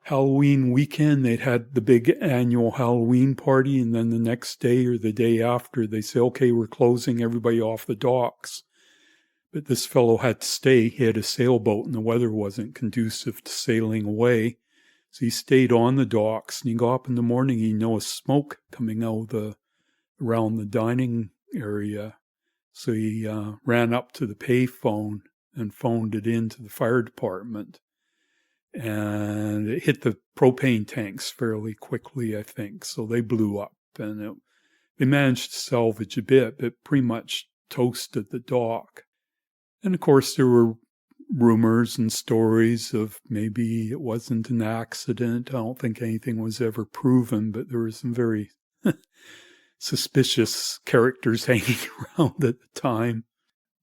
Halloween weekend. They'd had the big annual Halloween party, and then the next day or the day after, they say, okay, we're closing everybody off the docks. But this fellow had to stay. He had a sailboat, and the weather wasn't conducive to sailing away. So he stayed on the docks, and he got up in the morning, he noticed smoke coming out around the dining area. So he ran up to the payphone and phoned it into the fire department. And it hit the propane tanks fairly quickly, I think. So they blew up, and they managed to salvage a bit, but pretty much toasted the dock. And of course, there were rumors and stories of maybe it wasn't an accident. I don't think anything was ever proven, but there were some very suspicious characters hanging around at the time.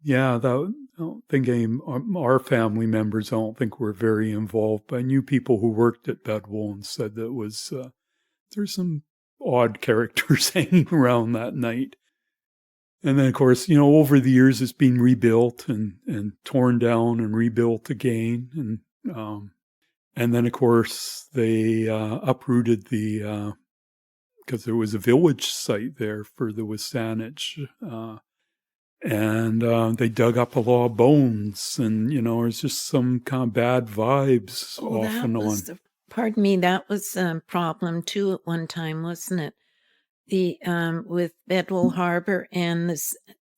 Yeah, I don't think our family members, I don't think were very involved, but I knew people who worked at Bedwell and said that was, there's some odd characters hanging around that night. And then, of course, over the years, it's been rebuilt and torn down and rebuilt again. And then, of course, they uprooted because there was a village site there for the WSÁNEĆ. And they dug up a lot of bones, and, there's just some kind of bad vibes off and on. Pardon me, that was a problem too at one time, wasn't it? With Bedwell Harbor and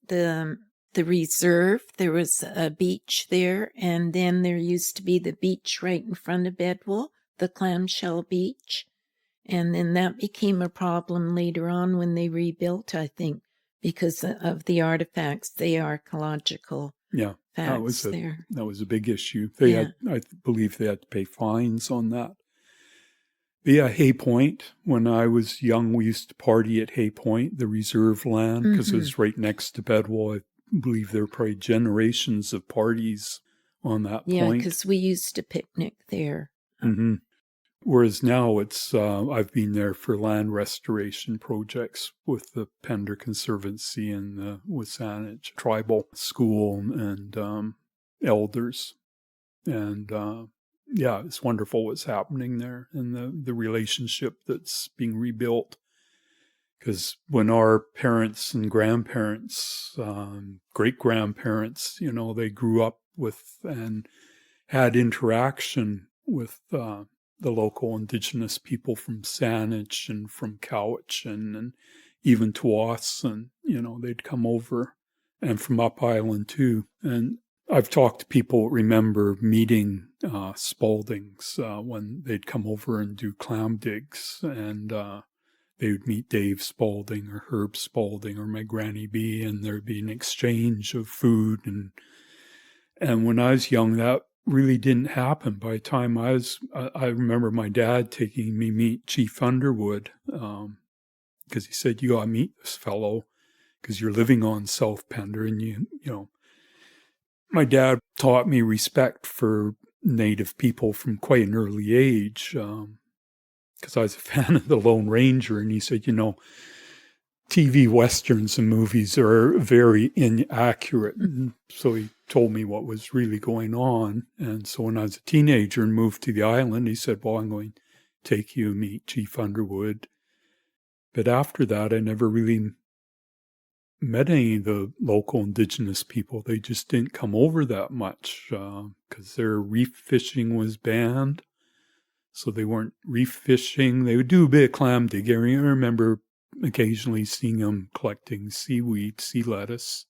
the reserve, there was a beach there, and then there used to be the beach right in front of Bedwell, the clamshell beach, and then that became a problem later on when they rebuilt, I think, because of the artifacts, the archaeological facts there. That was a big issue. I believe they had to pay fines on that. But yeah, Hay Point. When I was young, we used to party at Hay Point, the reserve land, because it was right next to Bedwell. I believe there were probably generations of parties on that point. Yeah, because we used to picnic there. Mm-hmm. Whereas now it's, I've been there for land restoration projects with the Pender Conservancy and the WSÁNEĆ Tribal School and elders. And it's wonderful what's happening there and the relationship that's being rebuilt. Because when our parents and grandparents, great-grandparents, they grew up with and had interaction with the local indigenous people from SÁNEĆ and from Cowichan and even to us, and, they'd come over, and from up island too. And I've talked to people that remember meeting Spaldings when they'd come over and do clam digs, and they would meet Dave Spalding or Herb Spalding or my Granny B, and there'd be an exchange of food. And when I was young, that really didn't happen. By the time I remember my dad taking me meet Chief Underwood, because he said, you got to meet this fellow because you're living on South Pender. And my dad taught me respect for Native people from quite an early age, because I was a fan of the Lone Ranger. And he said, TV westerns and movies are very inaccurate. And so he told me what was really going on. And so when I was a teenager and moved to the island, he said, well, I'm going to take you to meet Chief Underwood. But after that, I never really met any of the local indigenous people. They just didn't come over that much because their reef fishing was banned. So they weren't reef fishing. They would do a bit of clam digging. I remember occasionally seeing them collecting seaweed, sea lettuce.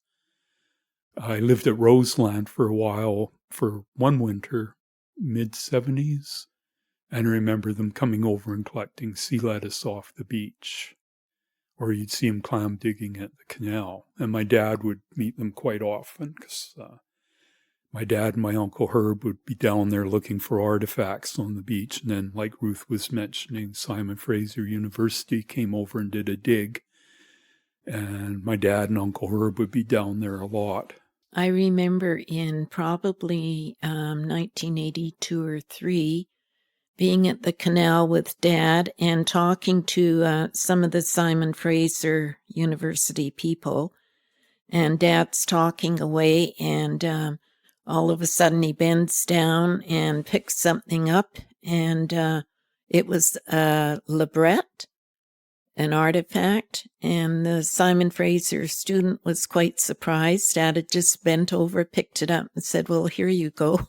I lived at Roseland for a while, for one winter, mid-70s, and I remember them coming over and collecting sea lettuce off the beach, or you'd see them clam digging at the canal, and my dad would meet them quite often, my dad and my Uncle Herb would be down there looking for artifacts on the beach. And then, like Ruth was mentioning, Simon Fraser University came over and did a dig. And my dad and Uncle Herb would be down there a lot. I remember in probably 1982 or 3, being at the canal with Dad and talking to some of the Simon Fraser University people. And Dad's talking away, and all of a sudden he bends down and picks something up, and it was a libret, an artifact, and the Simon Fraser student was quite surprised. Dad had just bent over, picked it up, and said, well, here you go.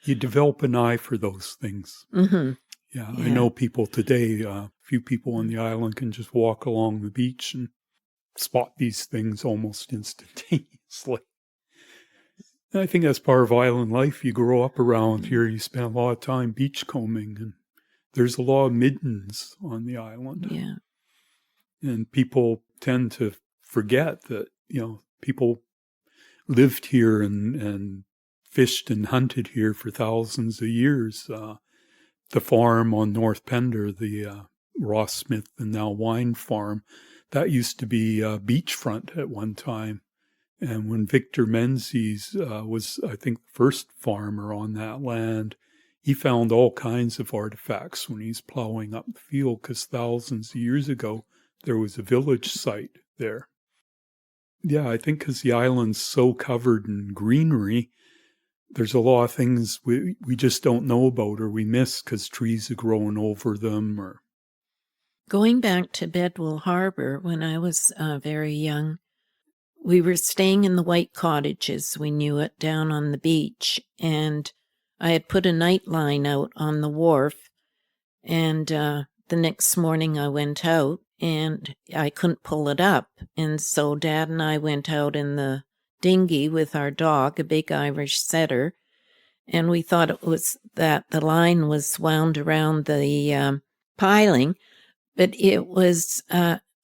You develop an eye for those things. Mm-hmm. Yeah, I know people today, a few people on the island can just walk along the beach and spot these things almost instantaneously. And I think that's part of island life. You grow up around here, you spend a lot of time beachcombing, and there's a lot of middens on the island. Yeah. And people tend to forget that, people lived here and fished and hunted here for thousands of years. The farm on North Pender, the Ross Smith and now wine farm, that used to be beachfront at one time. And when Victor Menzies was, I think, the first farmer on that land, he found all kinds of artifacts when he's plowing up the field, because thousands of years ago, there was a village site there. Yeah, I think because the island's so covered in greenery, there's a lot of things we just don't know about or we miss because trees are growing over them. Or going back to Bedwell Harbor, when I was very young, we were staying in the white cottages, we knew it, down on the beach, and I had put a night line out on the wharf, and the next morning I went out, and I couldn't pull it up, and so Dad and I went out in the dinghy with our dog, a big Irish setter, and we thought it was that the line was wound around the piling, but it was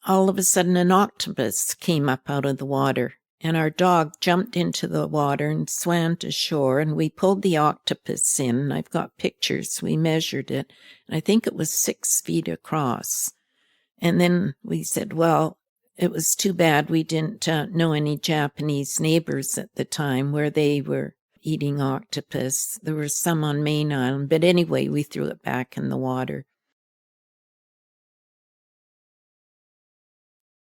all of a sudden an octopus came up out of the water, and our dog jumped into the water and swam to shore, and we pulled the octopus in, and I've got pictures. We measured it, and I think it was 6 feet across. And then we said, well, it was too bad we didn't know any Japanese neighbors at the time where they were eating octopus. There were some on Main Island, but anyway, we threw it back in the water.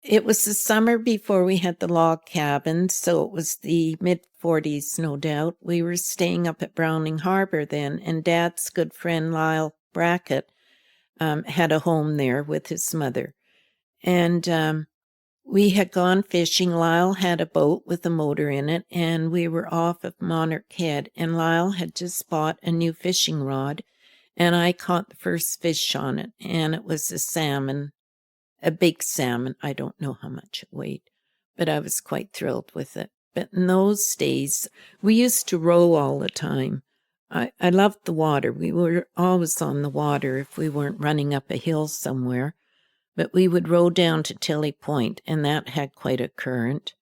It was the summer before we had the log cabin, so it was the mid-40s, no doubt. We were staying up at Browning Harbor then, and Dad's good friend Lyle Brackett had a home there with his mother. And we had gone fishing. Lyle had a boat with a motor in it, and we were off of Monarch Head, and Lyle had just bought a new fishing rod, and I caught the first fish on it, and it was a salmon. A big salmon. I don't know how much it weighed, but I was quite thrilled with it. But in those days, we used to row all the time. I loved the water. We were always on the water if we weren't running up a hill somewhere. But we would row down to Tilly Point, and that had quite a current,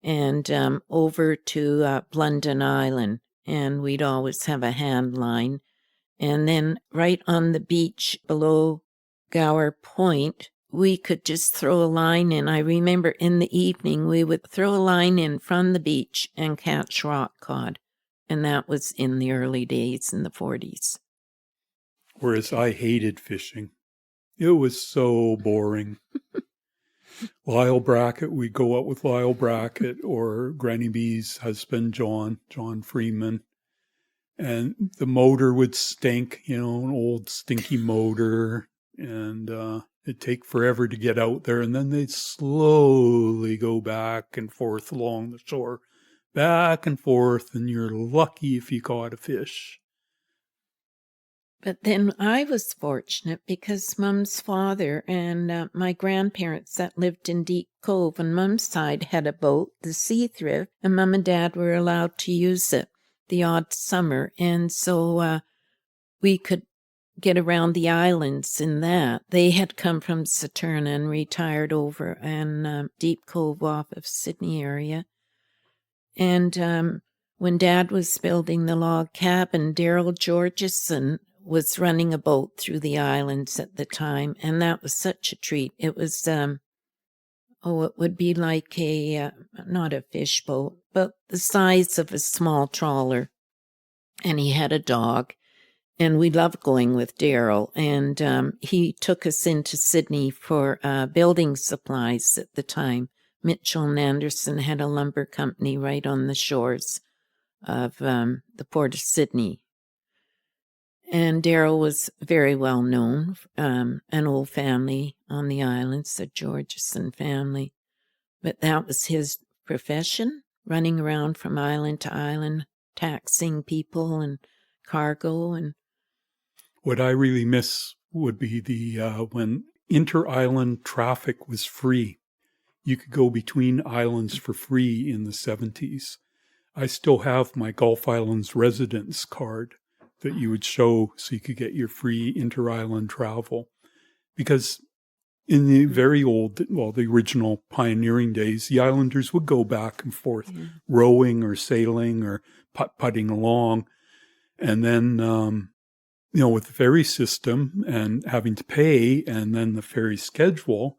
and over to Blunden Island, and we'd always have a hand line. And then right on the beach below Gower Point, we could just throw a line in. I remember in the evening we would throw a line in from the beach and catch rock cod. And that was in the early days in the 40s. Whereas I hated fishing. It was so boring. Lyle Brackett, we'd go out with Lyle Brackett or Granny B's husband, John Freeman. And the motor would stink, an old stinky motor. And it'd take forever to get out there, and then they'd slowly go back and forth along the shore, back and forth, and you're lucky if you caught a fish. But then I was fortunate because Mum's father and my grandparents that lived in Deep Cove on Mum's side had a boat, the Sea Thrift, and Mum and Dad were allowed to use it the odd summer, and so we could get around the islands in that. They had come from Saturna and retired over in Deep Cove off of Sydney area. And when Dad was building the log cabin, Daryl Georgeson was running a boat through the islands at the time, and that was such a treat. It was, it would be like not a fish boat, but the size of a small trawler. And he had a dog, and we loved going with Daryl. And he took us into Sydney for building supplies at the time. Mitchell and Anderson had a lumber company right on the shores of the Port of Sydney. And Daryl was very well known, an old family on the islands, the Georgeson family. But that was his profession, running around from island to island, taxing people and cargo. And what I really miss would be the when inter-island traffic was free. You could go between islands for free in the 70s. I still have my Gulf Islands residence card that you would show so you could get your free inter-island travel. Because in the very old, well, the original pioneering days, the islanders would go back and forth, rowing or sailing or putt-putting along. And then, with the ferry system and having to pay and then the ferry schedule,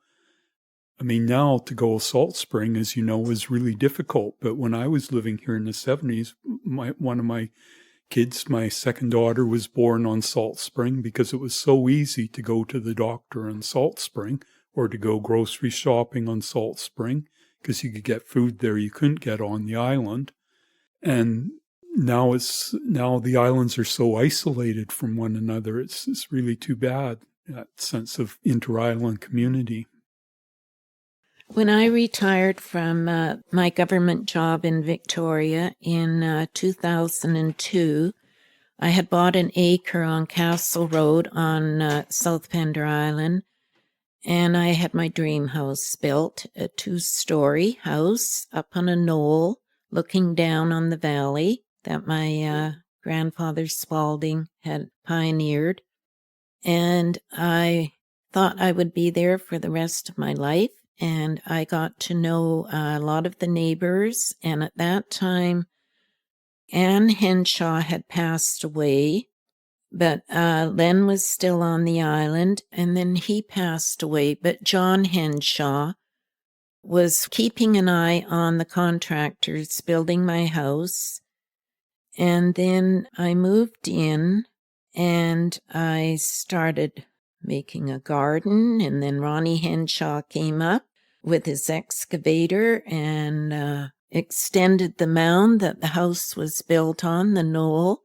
I mean, now to go to Salt Spring, as you know, is really difficult. But when I was living here in the 70s, one of my kids, my second daughter, was born on Salt Spring because it was so easy to go to the doctor on Salt Spring or to go grocery shopping on Salt Spring because you could get food there you couldn't get on the island. And now the islands are so isolated from one another. It's really too bad, that sense of inter-island community. when I retired from my government job in Victoria in 2002, I had bought an acre on Castle Road on South Pender Island, and I had my dream house built, a 2-story house up on a knoll looking down on the valley that my grandfather Spalding had pioneered. And I thought I would be there for the rest of my life. And I got to know a lot of the neighbors. And at that time, Anne Henshaw had passed away, but Len was still on the island. And then he passed away. But John Henshaw was keeping an eye on the contractors building my house. And then I moved in and I started making a garden. And then Ronnie Henshaw came up with his excavator and extended the mound that the house was built on, the knoll.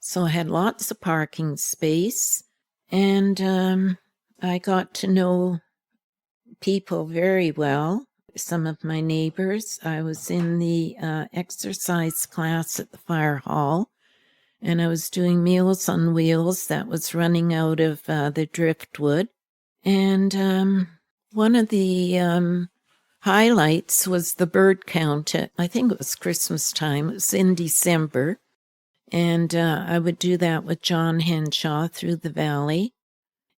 So I had lots of parking space. And I got to know people very well. Some of my neighbors. I was in the exercise class at the fire hall, and I was doing Meals on Wheels that was running out of the driftwood. And one of the highlights was the bird count. I think it was Christmas time. It was in December. And I would do that with John Henshaw through the valley.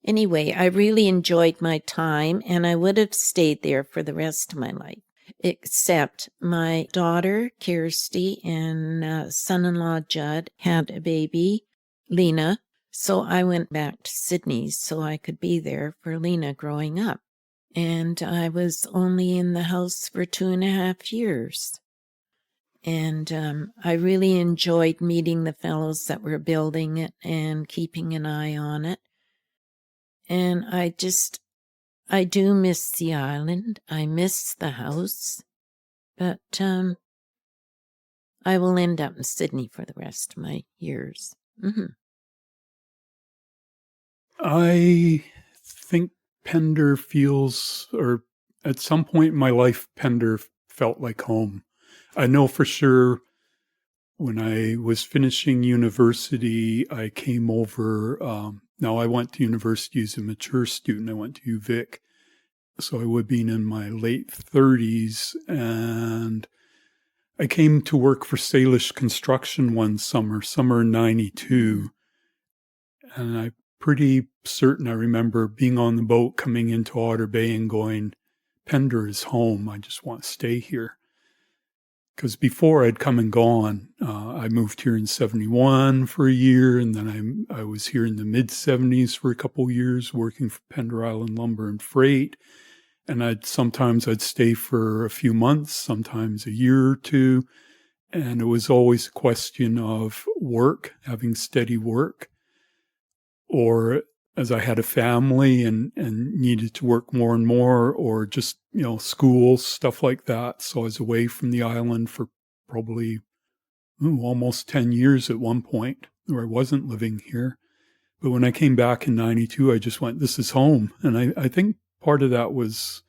Anyway, I really enjoyed my time, and I would have stayed there for the rest of my life, except my daughter, Kirsty, and son-in-law, Judd, had a baby, Lena, so I went back to Sydney so I could be there for Lena growing up. And I was only in the house for 2.5 years. And I really enjoyed meeting the fellows that were building it and keeping an eye on it. And I do miss the island. I miss the house. But I will end up in Sydney for the rest of my years. Mm-hmm. I think Pender feels, or at some point in my life, Pender felt like home. I know for sure when I was finishing university, I came over. Now, I went to university as a mature student. I went to UVic. So I would have been in my late 30s. And I came to work for Salish Construction one summer 92. And I'm pretty certain I remember being on the boat coming into Otter Bay and going, Pender is home. I just want to stay here. Because before I'd come and gone, I moved here in 71 for a year, and then I was here in the mid-70s for a couple of years working for Pender Island Lumber and Freight. And sometimes I'd stay for a few months, sometimes a year or two. And it was always a question of work, having steady work, or as I had a family and needed to work more and more, or just, school, stuff like that. So I was away from the island for probably almost 10 years at one point, where I wasn't living here. But when I came back in 92, I just went, this is home. And I think part of that was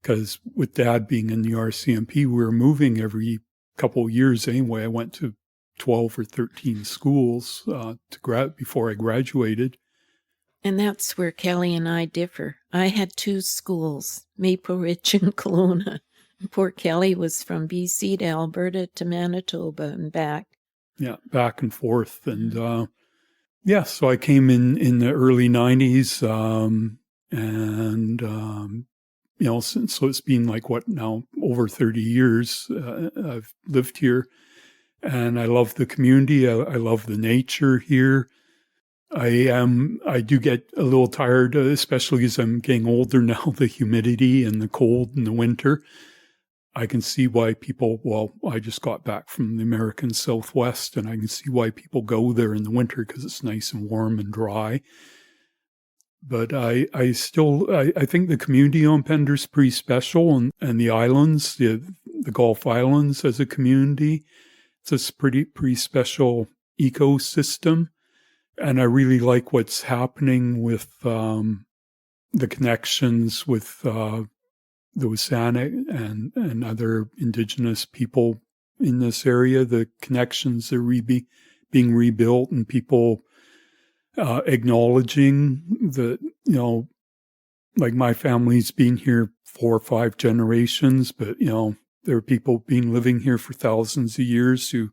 because with Dad being in the RCMP, we were moving every couple of years anyway. I went to 12 or 13 schools before I graduated. And that's where Kelly and I differ. I had 2 schools, Maple Ridge and Kelowna. Poor Kelly was from BC to Alberta to Manitoba and back. Yeah, back and forth. And so I came in the early 90s. So it's been like over 30 years I've lived here. And I love the community. I love the nature here. I do get a little tired, especially as I'm getting older now, the humidity and the cold in the winter. I can see why I just got back from the American Southwest, and I can see why people go there in the winter because it's nice and warm and dry. But I think the community on Pender's pretty special, and the islands, the Gulf Islands as a community, it's a pretty special ecosystem. And I really like what's happening with the connections with the WSÁNEĆ and other Indigenous people in this area. The connections are being rebuilt, and people acknowledging that, like my family's been here 4 or 5 generations, but, there are people living here for thousands of years who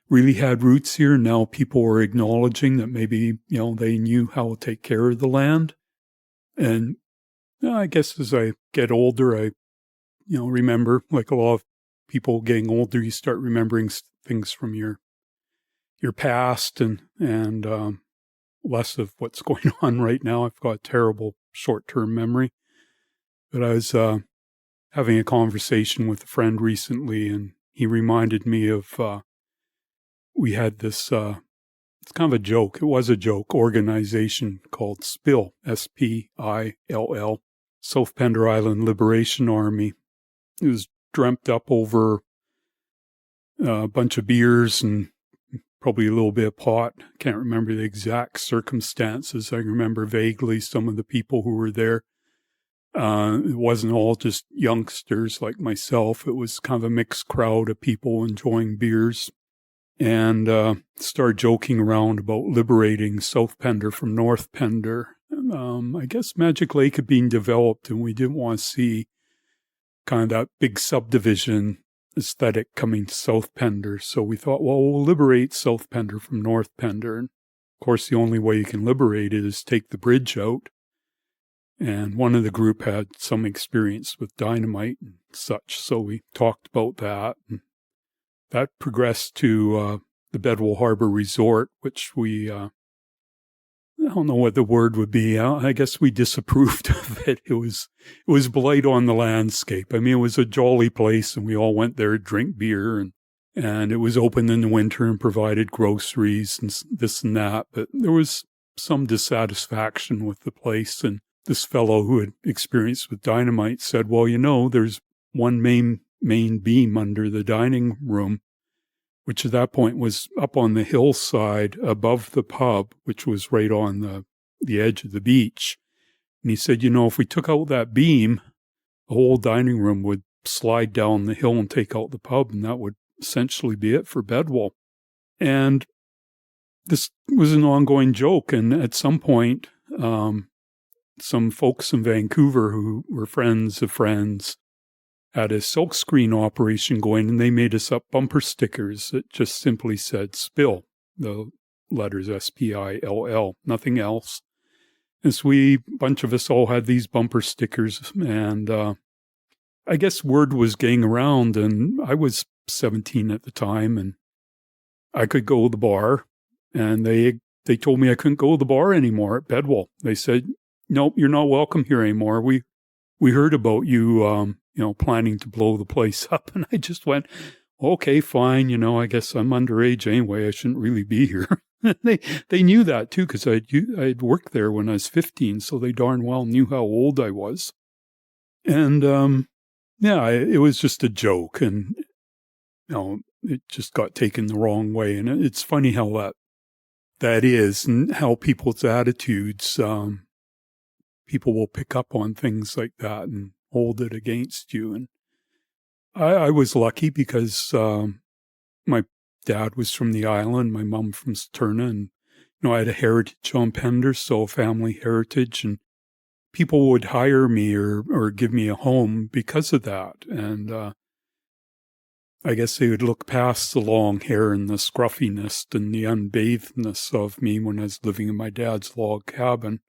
really had roots here. Now people are acknowledging that maybe, they knew how to take care of the land. And I guess as I get older, I, remember, like a lot of people getting older, you start remembering things from your past and less of what's going on right now. I've got a terrible short-term memory. But I was having a conversation with a friend recently, and he reminded me of we had this, it's kind of a joke. It was a joke organization called SPILL, SPILL, South Pender Island Liberation Army. It was dreamt up over a bunch of beers and probably a little bit of pot. Can't remember the exact circumstances. I remember vaguely some of the people who were there. It wasn't all just youngsters like myself. It was kind of a mixed crowd of people enjoying beers. And started joking around about liberating South Pender from North Pender. I guess Magic Lake had been developed, and we didn't want to see kind of that big subdivision aesthetic coming to South Pender. So we thought, well, we'll liberate South Pender from North Pender. And of course, the only way you can liberate it is take the bridge out. And one of the group had some experience with dynamite and such, so we talked about that. And that progressed to the Bedwell Harbor Resort, which we, I don't know what the word would be. I guess we disapproved of it. It was blight on the landscape. I mean, it was a jolly place, and we all went there to drink beer, and it was open in the winter and provided groceries and this and that. But there was some dissatisfaction with the place, and this fellow who had experience with dynamite said, well, there's one main beam under the dining room, which at that point was up on the hillside above the pub, which was right on the edge of the beach. And he said, if we took out that beam, the whole dining room would slide down the hill and take out the pub, and that would essentially be it for Bedwell. And this was an ongoing joke, and at some point, some folks in Vancouver who were friends of friends had a silkscreen operation going, and they made us up bumper stickers that just simply said SPILL, the letters SPILL, nothing else. And so a bunch of us all had these bumper stickers, and I guess word was getting around, and I was 17 at the time, and I could go to the bar, and they told me I couldn't go to the bar anymore at Bedwell. They said, "Nope, you're not welcome here anymore. We heard about you, planning to blow the place up." And I just went, "Okay, fine. I guess I'm underage anyway. I shouldn't really be here." They knew that too, because I'd worked there when I was 15, so they darn well knew how old I was. And it was just a joke, and it just got taken the wrong way. And it's funny how that is, and how people's attitudes. People will pick up on things like that and hold it against you. And I was lucky because my dad was from the island, my mom from Saturna, and I had a heritage on Pender, so family heritage, and people would hire me or give me a home because of that. And I guess they would look past the long hair and the scruffiness and the unbathedness of me when I was living in my dad's log cabin.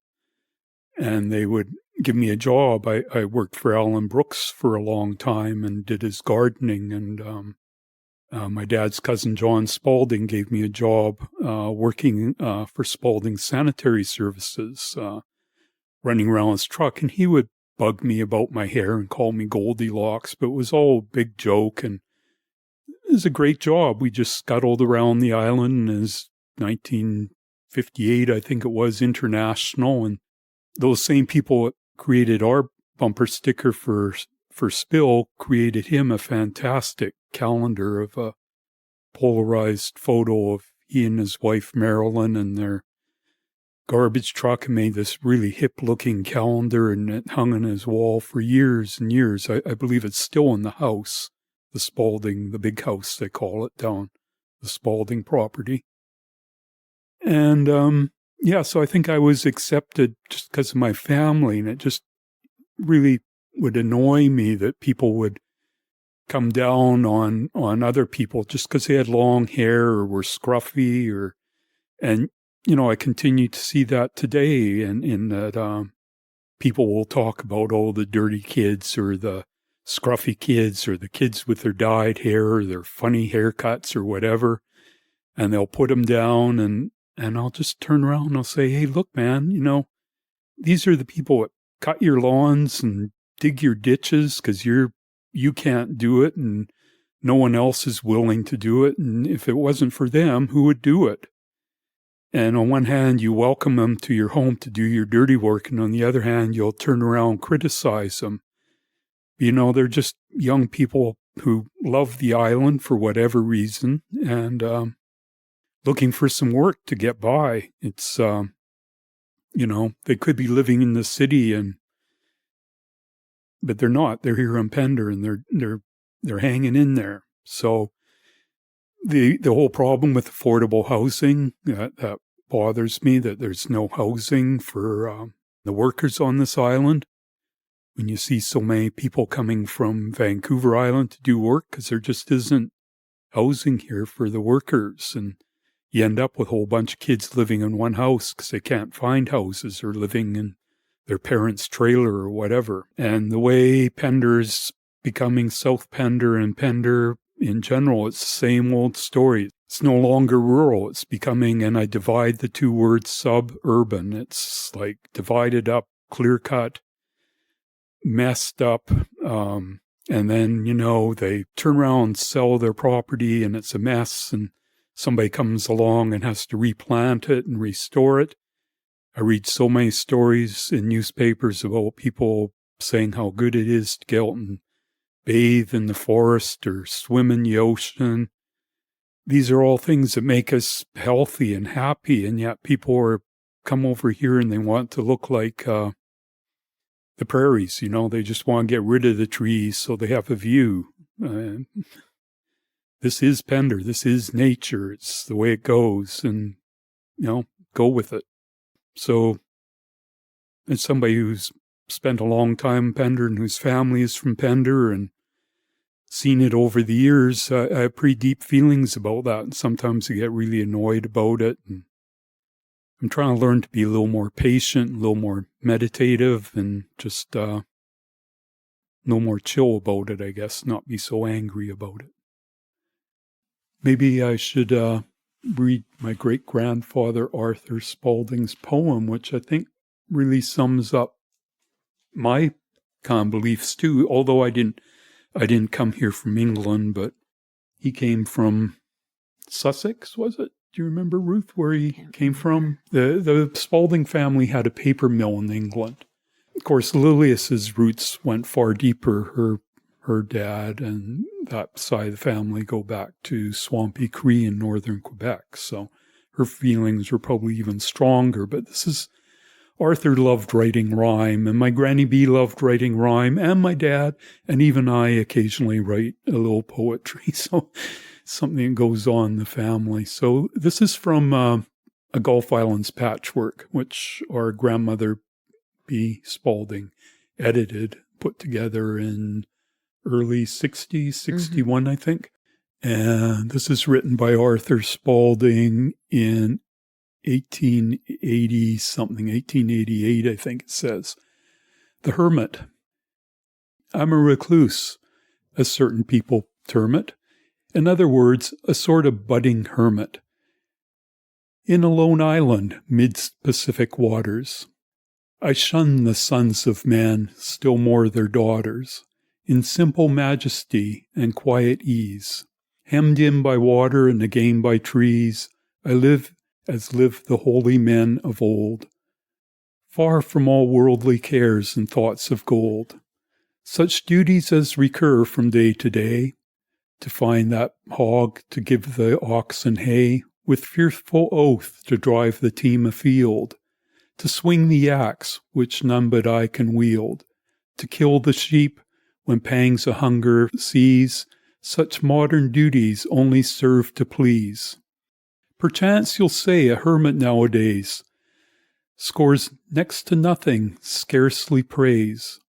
And they would give me a job. I worked for Alan Brooks for a long time and did his gardening. And my dad's cousin John Spalding gave me a job working for Spalding Sanitary Services, running around his truck. And he would bug me about my hair and call me Goldilocks, but it was all a big joke. And it was a great job. We just scuttled around the island. And it was 1958, I think it was, international. And those same people that created our bumper sticker for Spill created him a fantastic calendar of a polarized photo of he and his wife Marilyn and their garbage truck, and made this really hip-looking calendar, and it hung on his wall for years and years. I believe it's still in the house, the Spalding, the big house they call it down the Spalding property. And so I think I was accepted just because of my family, and it just really would annoy me that people would come down on other people just because they had long hair or were scruffy, and I continue to see that today, in that people will talk about the dirty kids or the scruffy kids or the kids with their dyed hair or their funny haircuts or whatever, and they'll put them down, and I'll just turn around and I'll say, "Hey, look, man, these are the people that cut your lawns and dig your ditches because you can't do it and no one else is willing to do it. And if it wasn't for them, who would do it?" And on one hand, you welcome them to your home to do your dirty work. And on the other hand, you'll turn around and criticize them. They're just young people who love the island for whatever reason and looking for some work to get by. It's, they could be living in the city but they're not. They're here in Pender, and they're hanging in there. So the whole problem with affordable housing, that bothers me, that there's no housing for the workers on this island. When you see so many people coming from Vancouver Island to do work, because there just isn't housing here for the workers, and you end up with a whole bunch of kids living in one house because they can't find houses, or living in their parents' trailer or whatever. And the way Pender's becoming South Pender and Pender in general, it's the same old story. It's no longer rural. It's becoming, and I divide the two words, suburban. It's like divided up, clear-cut, messed up. And then, they turn around and sell their property and it's a mess, and somebody comes along and has to replant it and restore it. I read so many stories in newspapers about people saying how good it is to get out and bathe in the forest or swim in the ocean. These are all things that make us healthy and happy, and yet people come over here and they want to look like the prairies. They just want to get rid of the trees so they have a view. This is Pender. This is nature. It's the way it goes, and go with it. So, as somebody who's spent a long time in Pender and whose family is from Pender and seen it over the years, I have pretty deep feelings about that. And sometimes I get really annoyed about it. And I'm trying to learn to be a little more patient, a little more meditative, and just no more chill about it, I guess, not be so angry about it. Maybe I should read my great-grandfather Arthur Spalding's poem, which I think really sums up my beliefs too, although I didn't come here from England, but he came from Sussex, was it? Do you remember, Ruth, where he came from? The Spalding family had a paper mill in England. Of course, Lilius's roots went far deeper. Her dad and that side of the family go back to Swampy Cree in northern Quebec, so her feelings were probably even stronger. But Arthur loved writing rhyme, and my Granny B loved writing rhyme, and my dad, and even I occasionally write a little poetry, so something goes on in the family. So this is from a Gulf Islands patchwork, which our grandmother B. Spalding edited, put together in early 60s, 61, I think. And this is written by Arthur Spalding in 1880-something, 1888, I think it says. The Hermit. I'm a recluse, as certain people term it. In other words, a sort of budding hermit. In a lone island midst Pacific waters, I shun the sons of men, still more their daughters, in simple majesty and quiet ease. Hemmed in by water and again by trees, I live as lived the holy men of old, far from all worldly cares and thoughts of gold. Such duties as recur from day to day, to find that hog, to give the oxen hay, with fearful oath to drive the team afield, to swing the axe, which none but I can wield, to kill the sheep when pangs of hunger seize, such modern duties only serve to please. Perchance you'll say a hermit nowadays scores next to nothing, scarcely praise.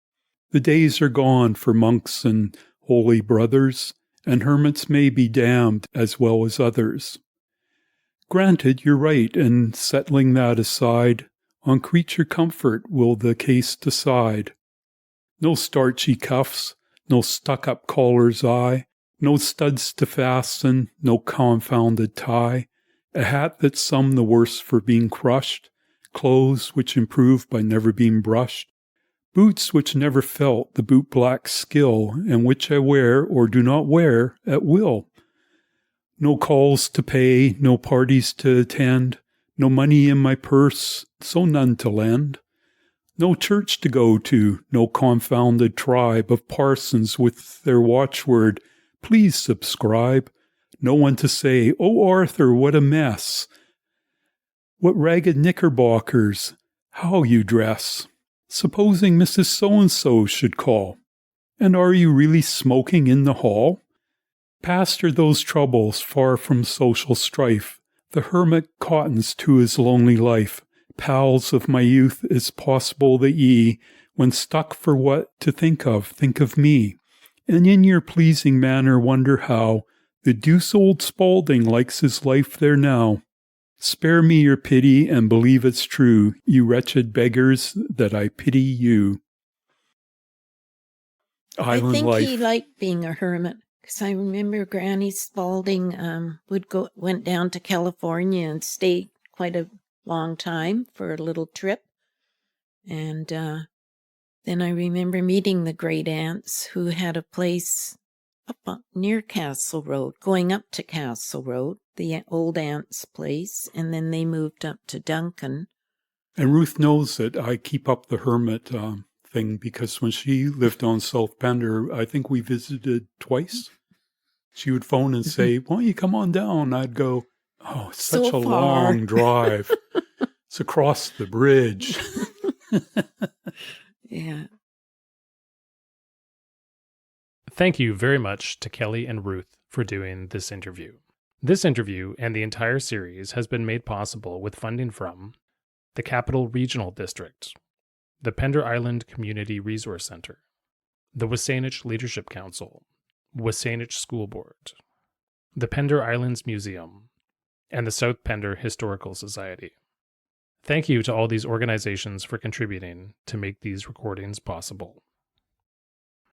The days are gone for monks and holy brothers, and hermits may be damned as well as others. Granted, you're right, and settling that aside, on creature comfort will the case decide. No starchy cuffs, no stuck-up collar's eye, no studs to fasten, no confounded tie, a hat that's some the worse for being crushed, clothes which improve by never being brushed, boots which never felt the boot-black's skill, and which I wear or do not wear at will. No calls to pay, no parties to attend, no money in my purse, so none to lend. No church to go to, no confounded tribe of parsons with their watchword, please subscribe. No one to say, oh Arthur, what a mess. What ragged knickerbockers, how you dress. Supposing Mrs. So-and-so should call. And are you really smoking in the hall? Past are those troubles far from social strife. The hermit cottons to his lonely life. Pals of my youth, it's possible that ye, when stuck for what to think of me, and in your pleasing manner wonder how the deuce old Spalding likes his life there now. Spare me your pity and believe it's true, you wretched beggars, that I pity you. Island I think life. he liked being a hermit, because I remember Granny Spalding went down to California and stayed quite a long time for a little trip. And then I remember meeting the great aunts who had a place up near Castle Road, going up to Castle Road, the old aunt's place, and then they moved up to Duncan. And Ruth knows that I keep up the hermit thing because when she lived on South Pender, I think we visited twice. She would phone and say, why don't you come on down? I'd go, oh, it's such So a far. long drive. It's across the bridge. Yeah. Thank you very much to Kelly and Ruth for doing this interview. This interview and the entire series has been made possible with funding from the Capital Regional District, the Pender Island Community Resource Center, the SÁNEĆ Leadership Council, SÁNEĆ School Board, the Pender Islands Museum, and the South Pender Historical Society. Thank you to all these organizations for contributing to make these recordings possible.